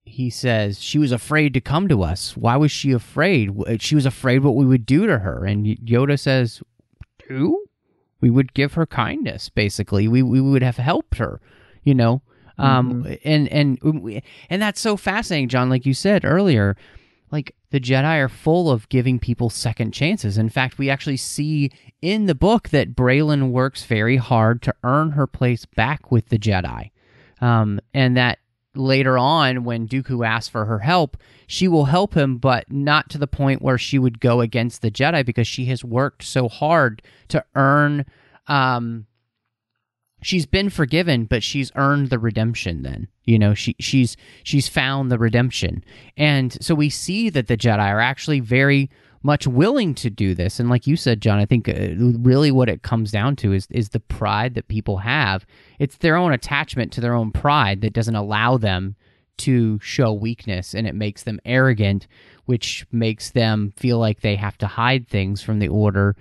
he says, she was afraid to come to us. Why was she afraid? She was afraid what we would do to her. And Yoda says, we would give her kindness, basically. We would have helped her, and that's so fascinating, John, like you said earlier. Like, the Jedi are full of giving people second chances. In fact, we actually see in the book that Braylon works very hard to earn her place back with the Jedi. And that later on, when Dooku asks for her help, she will help him, but not to the point where she would go against the Jedi, because she has worked so hard to earn... she's been forgiven, but she's earned the redemption then. She's found the redemption. And so we see that the Jedi are actually very much willing to do this. And like you said, John, I think really what it comes down to is the pride that people have. It's their own attachment to their own pride that doesn't allow them to show weakness, and it makes them arrogant, which makes them feel like they have to hide things from the Order.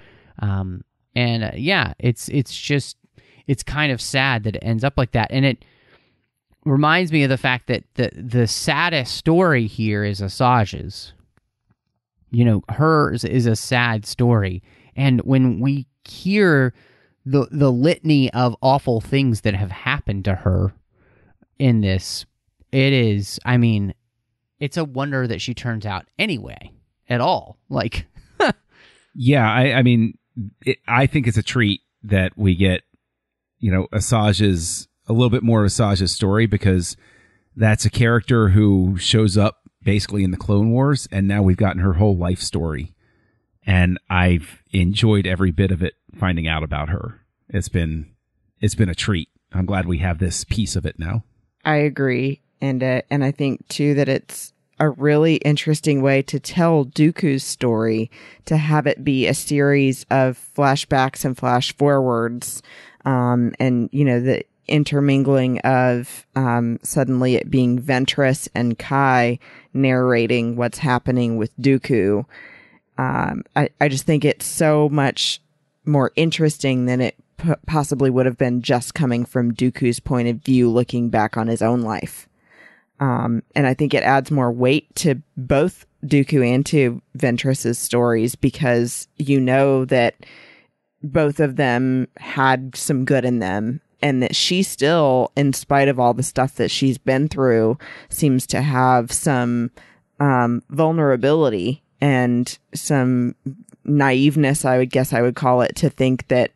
It's kind of sad that it ends up like that. And it reminds me of the fact that the saddest story here is Asajj's. Hers is a sad story. And when we hear the litany of awful things that have happened to her in this, it's a wonder that she turns out anyway at all. Like, yeah, I think it's a treat that we get, Asajj's, a little bit more of Asajj's story, because that's a character who shows up basically in the Clone Wars, and now we've gotten her whole life story. And I've enjoyed every bit of it, finding out about her. It's been a treat. I'm glad we have this piece of it now. I agree. And I think too that it's a really interesting way to tell Dooku's story, to have it be a series of flashbacks and flash forwards. And the intermingling of suddenly it being Ventress and Kai narrating what's happening with Dooku. I just think it's so much more interesting than it possibly would have been just coming from Dooku's point of view, looking back on his own life. And I think it adds more weight to both Dooku and to Ventress's stories, because that both of them had some good in them, and that she still, in spite of all the stuff that she's been through, seems to have some vulnerability and some naiveness, I would call it, to think that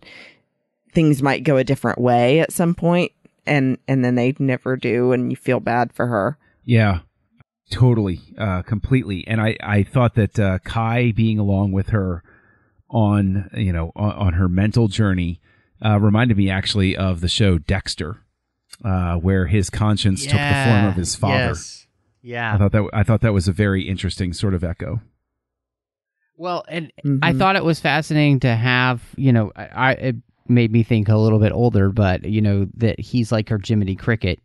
things might go a different way at some point, and then they never do, and you feel bad for her. Yeah, totally, completely. And I thought that Kai being along with her on her mental journey reminded me actually of the show Dexter, where his conscience took the form of his father. Yes. Yeah, I thought that was a very interesting sort of echo. Well, and I thought it was fascinating to have, it made me think a little bit older, but that he's like her Jiminy Cricket,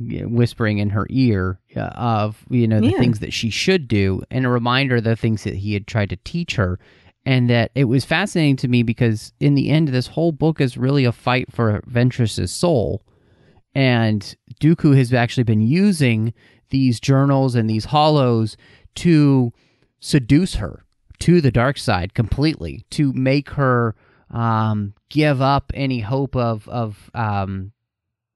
whispering in her ear of the things that she should do, and a reminder of the things that he had tried to teach her. And that it was fascinating to me because in the end, this whole book is really a fight for Ventress's soul. And Dooku has actually been using these journals and these hollows to seduce her to the dark side completely, to make her give up any hope of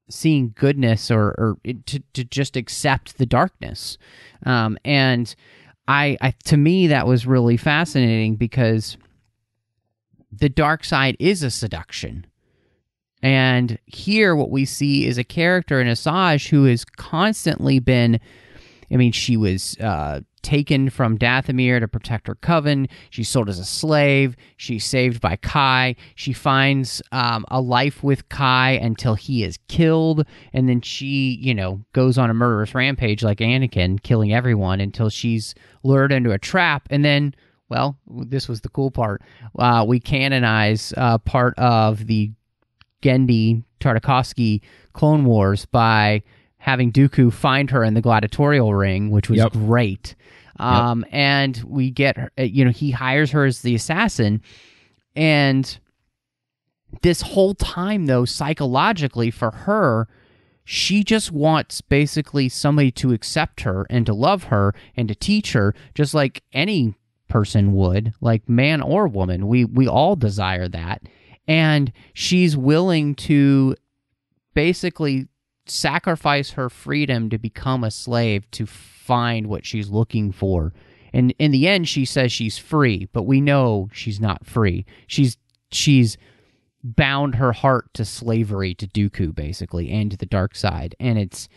seeing goodness or to just accept the darkness. And I to me, that was really fascinating, because the dark side is a seduction. And here what we see is a character in Asajj who has constantly been, she was taken from Dathomir to protect her coven. She's sold as a slave. She's saved by Kai. She finds a life with Kai until he is killed. And then she, goes on a murderous rampage like Anakin, killing everyone until she's lured into a trap. And then, well, this was the cool part. We canonize part of the Genndy Tartakovsky Clone Wars by having Dooku find her in the gladiatorial ring, which was great. And we get her, he hires her as the assassin. And this whole time, though, psychologically for her, she just wants basically somebody to accept her and to love her and to teach her, just like any person would, like man or woman. We all desire that. And she's willing to basically sacrifice her freedom to become a slave to find what she's looking for. And in the end, she says she's free, but we know she's not free. She's bound her heart to slavery to Dooku, basically, and to the dark side. And it's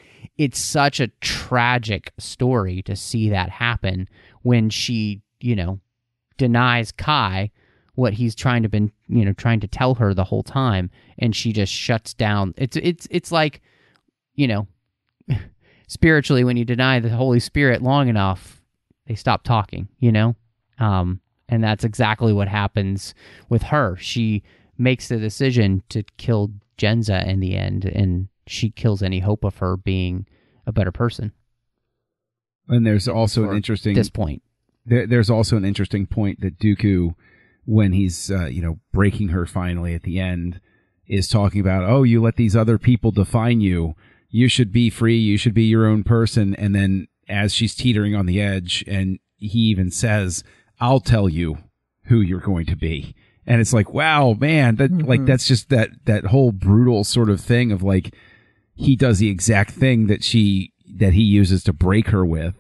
such a tragic story to see that happen when she, denies Kai what he's trying to tell her the whole time, and she just shuts down. It's like, spiritually, when you deny the Holy Spirit long enough, they stop talking, and that's exactly what happens with her. She makes the decision to kill Jenza in the end, and she kills any hope of her being a better person. And there's also an interesting... this point. There's also an interesting point that Dooku, when he's, breaking her finally at the end, is talking about, oh, you let these other people define you. You should be free. You should be your own person. And then as she's teetering on the edge, and he even says, I'll tell you who you're going to be. And it's like, wow, man, that that's just that whole brutal sort of thing of like, he does the exact thing that he uses to break her with.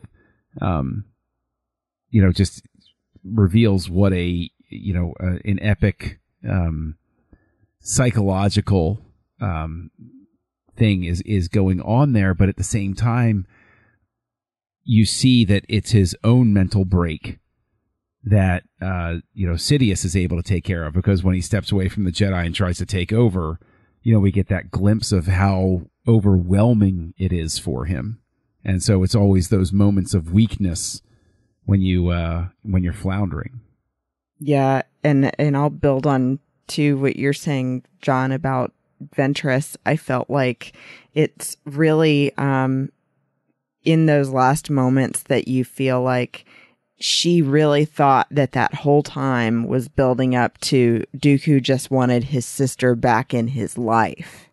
Just reveals what an epic psychological thing is going on there. But at the same time, you see that it's his own mental break that Sidious is able to take care of, because when he steps away from the Jedi and tries to take over, we get that glimpse of how overwhelming it is for him. And so it's always those moments of weakness when you're floundering. Yeah, and I'll build on to what you're saying, John, about Ventress. I felt like it's really in those last moments that you feel like she really thought that whole time was building up to Dooku just wanted his sister back in his life.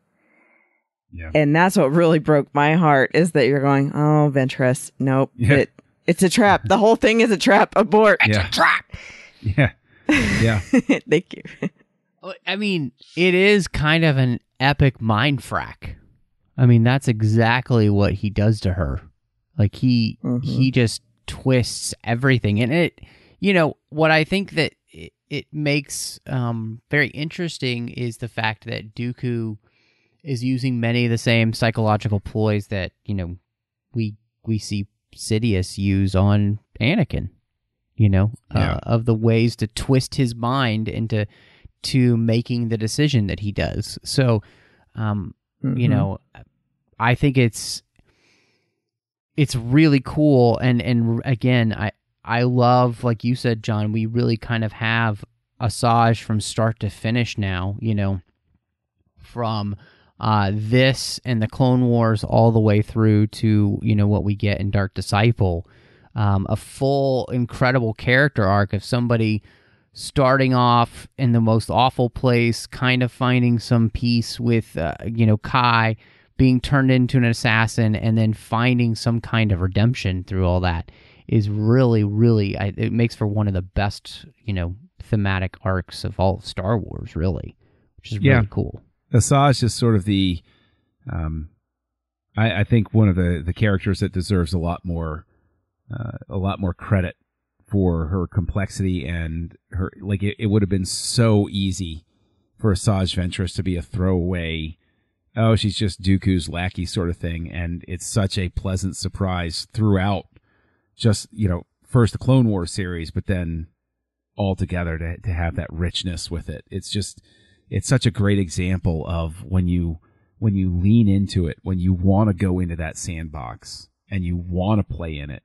Yeah. And that's what really broke my heart, is that you're going, oh, Ventress, nope, yeah. It's a trap. The whole thing is a trap. Abort. It's a trap. Yeah. Yeah. Thank you. I mean, it is kind of an epic mind frack. I mean, that's exactly what he does to her. Like he just twists everything. And it, what I think that it makes very interesting is the fact that Dooku is using many of the same psychological ploys that, we see Sidious use on Anakin, of the ways to twist his mind into making the decision that he does. So, I think it's really cool. And again, I love, like you said, John, we really kind of have Asajj from start to finish now, from this and the Clone Wars all the way through to, what we get in Dark Disciple. A full, incredible character arc of somebody starting off in the most awful place, kind of finding some peace with, Kai, being turned into an assassin, and then finding some kind of redemption through all that is really, really, it makes for one of the best, thematic arcs of all of Star Wars, really, which is really cool. Asajj is sort of the, I think one of the characters that deserves a lot more credit for her complexity and her, like, it would have been so easy for Asajj Ventress to be a throwaway, oh, she's just Dooku's lackey sort of thing. And it's such a pleasant surprise throughout just, first the Clone Wars series, but then all together to have that richness with it. It's such a great example of when you lean into it, when you want to go into that sandbox and you want to play in it,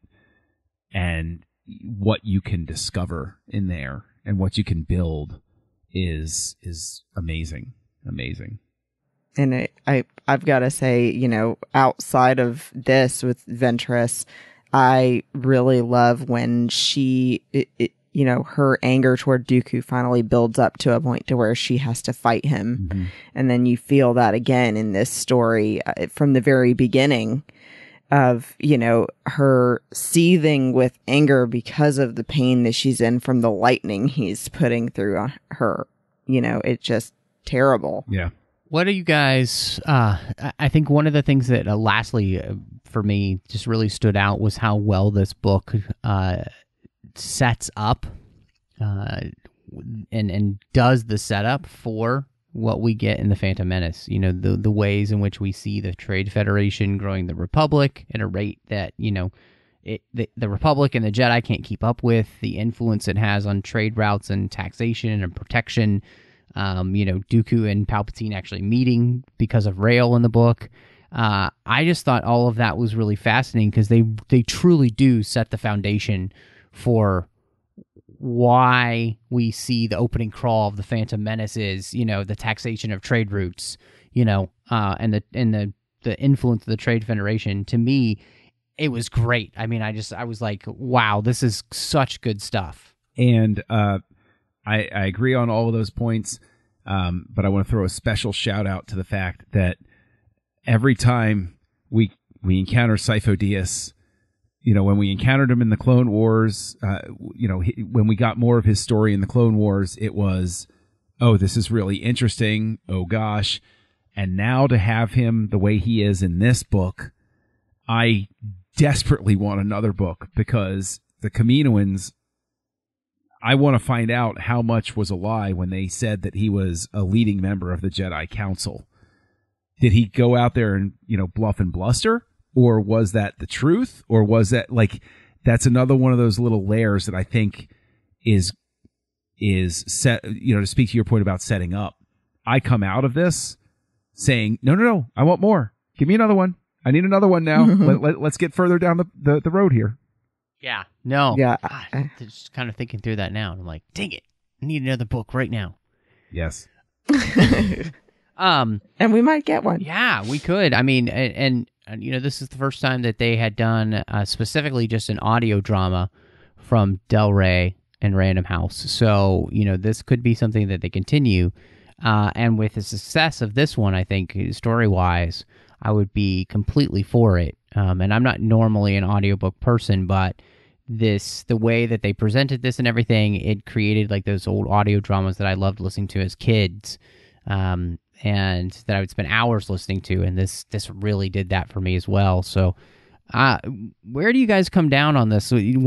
and what you can discover in there and what you can build is amazing. And I've got to say, you know, outside of this with Ventress, I really love when you know, her anger toward Dooku finally builds up to a point to where she has to fight him. Mm-hmm. And then you feel that again in this story from the very beginning of, you know, her seething with anger because of the pain that she's in from the lightning he's putting through on her. You know, it's just terrible. Yeah. What are you guys, I think one of the things that lastly for me just really stood out was how well this book sets up and does the setup for what we get in the Phantom Menace. You know, the ways in which we see the Trade Federation growing the Republic at a rate that, you know, the Republic and the Jedi can't keep up with, the influence it has on trade routes and taxation and protection. You know, Dooku and Palpatine actually meeting because of Rail in the book. I just thought all of that was really fascinating because they truly do set the foundation for why we see the opening crawl of the Phantom Menace is, you know, the taxation of trade routes, you know, and the influence of the Trade Federation. To me, it was great. I mean, I was like, wow, this is such good stuff. And I agree on all of those points, but I want to throw a special shout out to the fact that every time we encounter Sifo Dyas, you know, when we encountered him in the Clone Wars, you know, when we got more of his story in the Clone Wars, it was, oh, this is really interesting. Oh, gosh. And now to have him the way he is in this book, I desperately want another book because the Kaminoans, I want to find out how much was a lie when they said that he was a leading member of the Jedi Council. Did he go out there and, you know, bluff and bluster? Or was that the truth? Or was that like, that's another one of those little layers that I think is set, you know, to speak to your point about setting up. I come out of this saying, no, I want more. Give me another one. I need another one now. Let's get further down the road here. Yeah. No. Yeah. I'm just kind of thinking through that now. And I'm like, dang it. I need another book right now. Yes. And we might get one. Yeah, we could. I mean, and you know, this is the first time that they had done specifically just an audio drama from Del Rey and Random House. So, you know, this could be something that they continue. And with the success of this one, I think, story-wise, I would be completely for it. And I'm not normally an audiobook person, but the way that they presented this and everything, it created like those old audio dramas that I loved listening to as kids. And that I would spend hours listening to, and this really did that for me as well. So, where do you guys come down on this? So, you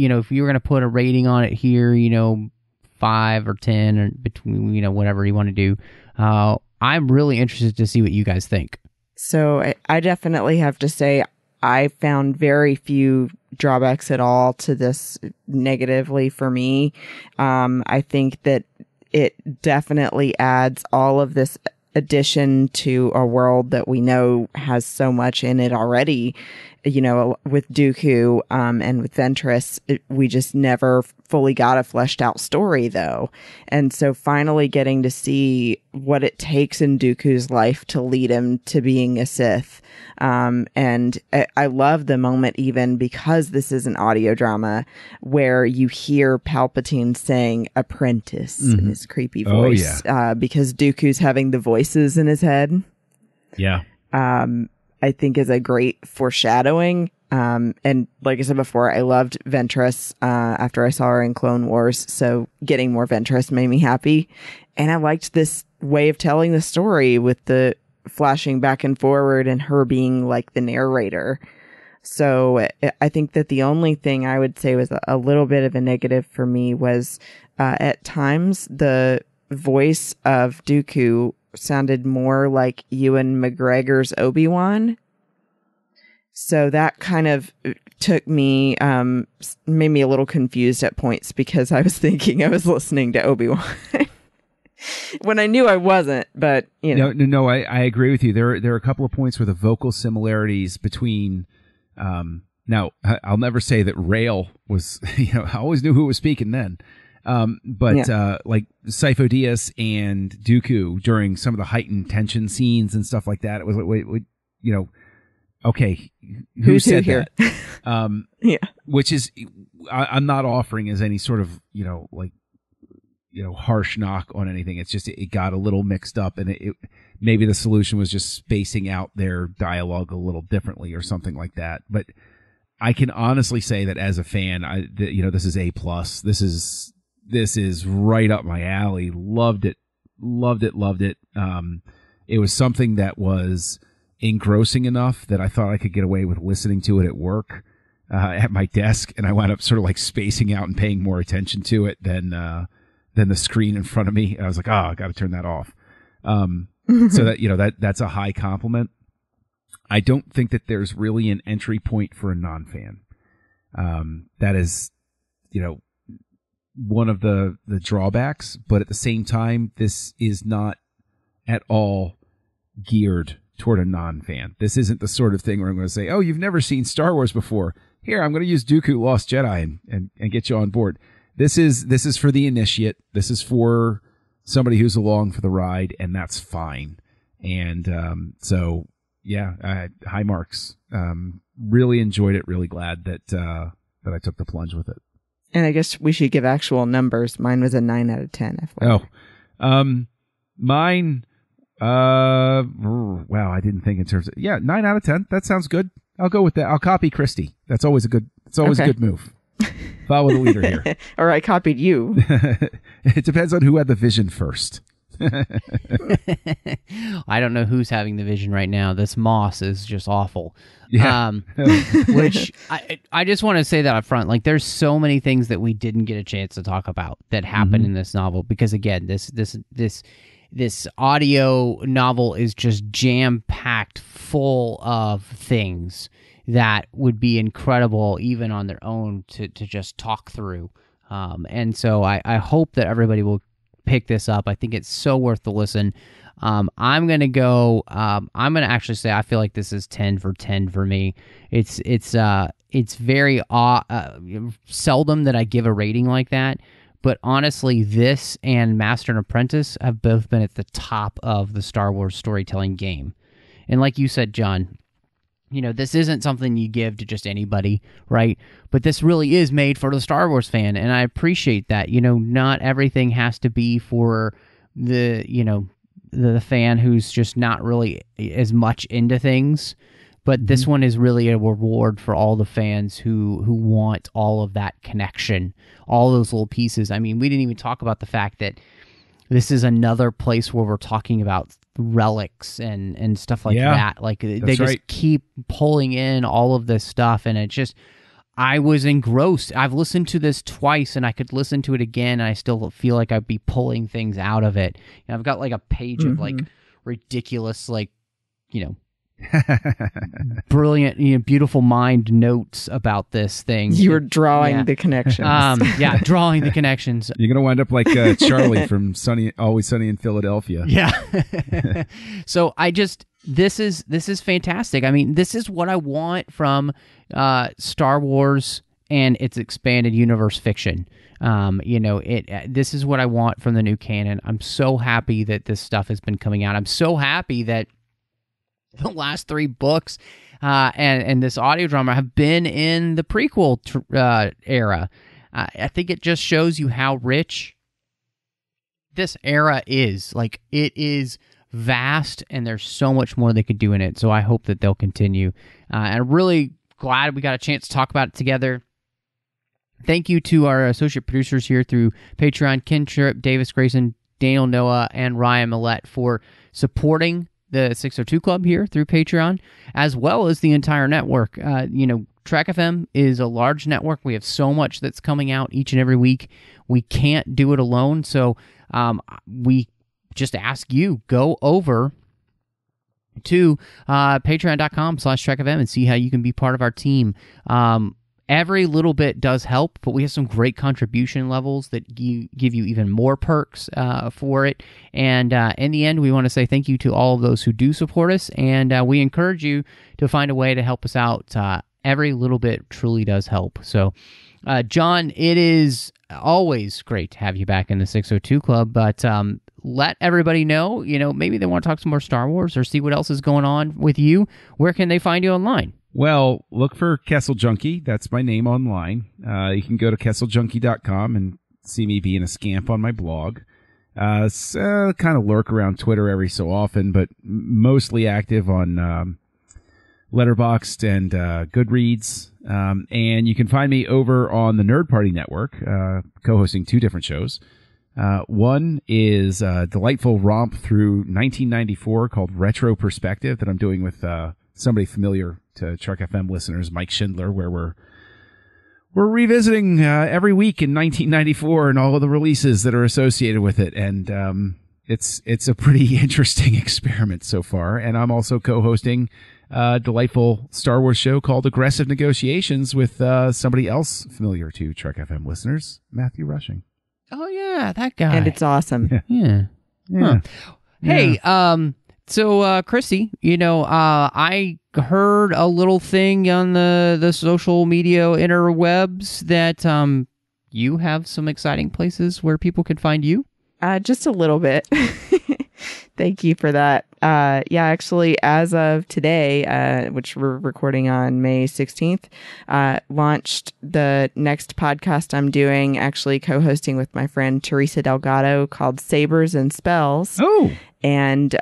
know, if you were going to put a rating on it here, you know, 5 or 10 or between, you know, whatever you want to do, I'm really interested to see what you guys think. So I definitely have to say I found very few drawbacks at all to this negatively for me. I think that it definitely adds all of this addition to a world that we know has so much in it already. You know, with Dooku and with Ventress, we just never fully got a fleshed out story, though. And so finally getting to see what it takes in Dooku's life to lead him to being a Sith. And I love the moment, even because this is an audio drama, where you hear Palpatine saying apprentice in his creepy voice. Oh, yeah. Because Dooku's having the voices in his head. Yeah. I think is a great foreshadowing. And like I said before, I loved Ventress after I saw her in Clone Wars. So getting more Ventress made me happy. And I liked this way of telling the story with the flashing back and forward and her being like the narrator. So I think that the only thing I would say was a little bit of a negative for me was at times the voice of Dooku sounded more like Ewan McGregor's Obi-Wan. So that kind of took me, made me a little confused at points because I was thinking I was listening to Obi-Wan when I knew I wasn't, but you know. I agree with you. There are a couple of points where the vocal similarities between Now, I'll never say that Rail was, I always knew who was speaking then. Like Sifo Dyas and Dooku during some of the heightened tension scenes and stuff like that, it was like, wait, okay, who said here? That? Which is, I'm not offering as any sort of, harsh knock on anything. It's just, it got a little mixed up, and it maybe the solution was just spacing out their dialogue a little differently or something like that. But I can honestly say that as a fan, this is A+. This is right up my alley. Loved it. It was something that was engrossing enough that I thought I could get away with listening to it at work, at my desk, and I wound up sort of like spacing out and paying more attention to it than the screen in front of me. I was like, I got to turn that off. So that that's a high compliment. I don't think that there's really an entry point for a non-fan. That is, one of the drawbacks, but at the same time, this is not at all geared toward a non-fan. This isn't the sort of thing where I'm going to say, oh, you've never seen Star Wars before. Here, I'm going to use Dooku Lost Jedi and get you on board. This is for the initiate. This is for somebody who's along for the ride, and that's fine. And high marks. Really enjoyed it. Really glad that I took the plunge with it. And I guess we should give actual numbers. Mine was a 9 out of 10. FYI. Mine. Wow, I didn't think in terms of 9 out of 10. That sounds good. I'll go with that. I'll copy Christy. That's always a good. It's always a good move. Follow the leader here. Or I copied you. It depends on who had the vision first. I don't know who's having the vision right now. This Moss is just awful. Yeah. Which I just want to say that up front. Like, there's so many things that we didn't get a chance to talk about that happened in this novel, because again, this audio novel is just jam-packed full of things that would be incredible even on their own to just talk through. And so I hope that everybody will pick this up. I think it's so worth the listen. I'm going to actually say I feel like this is 10 for 10 for me. It's very seldom that I give a rating like that. But honestly, this and Master and Apprentice have both been at the top of the Star Wars storytelling game. And like you said, John, this isn't something you give to just anybody, right? But this really is made for the Star Wars fan, and I appreciate that. Not everything has to be for the fan who's just not really as much into things. But this one is really a reward for all the fans who want all of that connection, all those little pieces. I mean, we didn't even talk about the fact that this is another place where we're talking about relics and stuff like that. Like, they just keep pulling in all of this stuff, and it's just, I was engrossed. I've listened to this twice, and I could listen to it again, and I still feel like I'd be pulling things out of it. And I've got like a page of like ridiculous, like, brilliant, beautiful mind notes about this thing. You were drawing the connections. Drawing the connections. You're gonna wind up like Charlie from Always Sunny in Philadelphia. Yeah. So this is fantastic. I mean, this is what I want from Star Wars and its expanded universe fiction. This is what I want from the new canon. I'm so happy that this stuff has been coming out. I'm so happy that the last 3 books and this audio drama have been in the prequel era. I think it just shows you how rich this era is. Like, it is vast, and there's so much more they could do in it. So I hope that they'll continue. And I'm really glad we got a chance to talk about it together. Thank you to our associate producers here through Patreon, Ken Tripp, Davis Grayson, Daniel Noah, and Ryan Millette for supporting the 602 Club here through Patreon, as well as the entire network. Trek.fm is a large network. We have so much that's coming out each and every week. We can't do it alone, so we just ask you, go over to patreon.com/TrekFM and see how you can be part of our team. Every little bit does help, but we have some great contribution levels that give you even more perks for it. And in the end, we want to say thank you to all of those who do support us, and we encourage you to find a way to help us out every little bit truly does help. So, John, it is always great to have you back in the 602 Club, but let everybody know, maybe they want to talk some more Star Wars or see what else is going on with you. Where can they find you online? Well, look for Kessel Junkie. That's my name online. You can go to kesseljunkie.com and see me being a scamp on my blog. Kind of lurk around Twitter every so often, but mostly active on Letterboxd and Goodreads. And you can find me over on the Nerd Party Network, co-hosting 2 different shows. One is a delightful romp through 1994 called Retro Perspective that I'm doing with somebody familiar to Trek.fm listeners, Mike Schindler, where we're revisiting every week in 1994 and all of the releases that are associated with it. And it's a pretty interesting experiment so far. And I'm also co-hosting a delightful Star Wars show called Aggressive Negotiations with somebody else familiar to Trek.fm listeners, Matthew Rushing. Oh, yeah, that guy. And it's awesome. Yeah. Huh. Hey, so, Christy, I heard a little thing on the social media interwebs that you have some exciting places where people can find you. Just a little bit. Thank you for that. Actually, as of today, which we're recording on May 16th, launched the next podcast I'm doing, actually co-hosting with my friend Teresa Delgado, called Sabers and Spells. Oh. And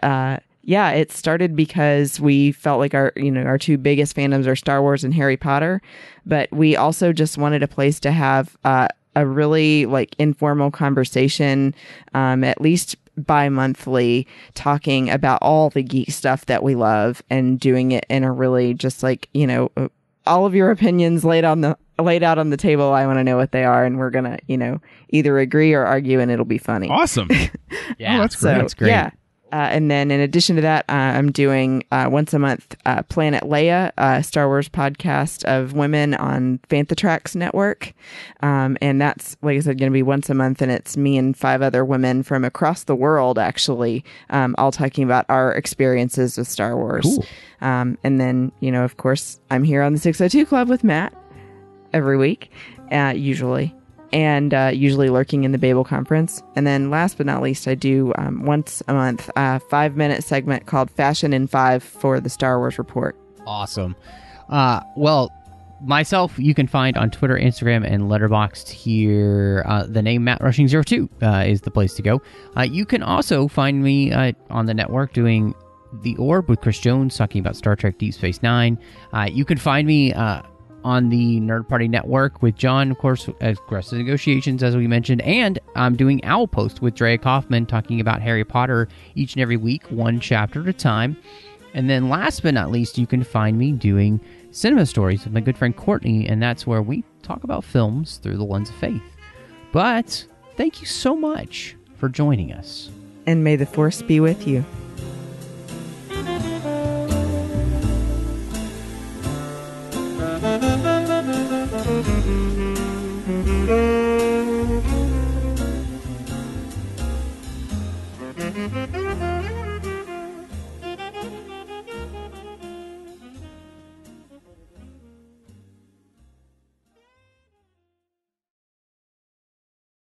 it started because we felt like our 2 biggest fandoms are Star Wars and Harry Potter, but we also just wanted a place to have a really informal conversation, at least bi-monthly, talking about all the geek stuff that we love and doing it in a really just all of your opinions laid out on the table. I want to know what they are, and we're gonna either agree or argue, and it'll be funny. Awesome. Yeah, that's great. That's great. Yeah. And then in addition to that, I'm doing once a month Planet Leia, a Star Wars podcast of women on Fantatrax Network. And that's, like I said, going to be once a month. And it's me and 5 other women from across the world, actually, all talking about our experiences with Star Wars. Cool. And then, of course, I'm here on the 602 Club with Matt every week, usually. And usually lurking in the Babel Conference. And then last but not least, I do once a month a 5-minute segment called Fashion in 5 for the Star Wars Report. Awesome. Well, myself, you can find on Twitter, Instagram, and Letterboxd here. The name Matt Rushing 02 is the place to go. You can also find me on the network doing The Orb with Chris Jones, talking about Star Trek Deep Space Nine. You can find me on the Nerd Party Network with John, of course, Aggressive Negotiations, as we mentioned, and I'm doing Owl Post with Drea Kaufman, talking about Harry Potter each and every week, 1 chapter at a time. And then last but not least, you can find me doing Cinema Stories with my good friend Courtney, and that's where we talk about films through the lens of faith. But thank you so much for joining us. And may the Force be with you. Thank you.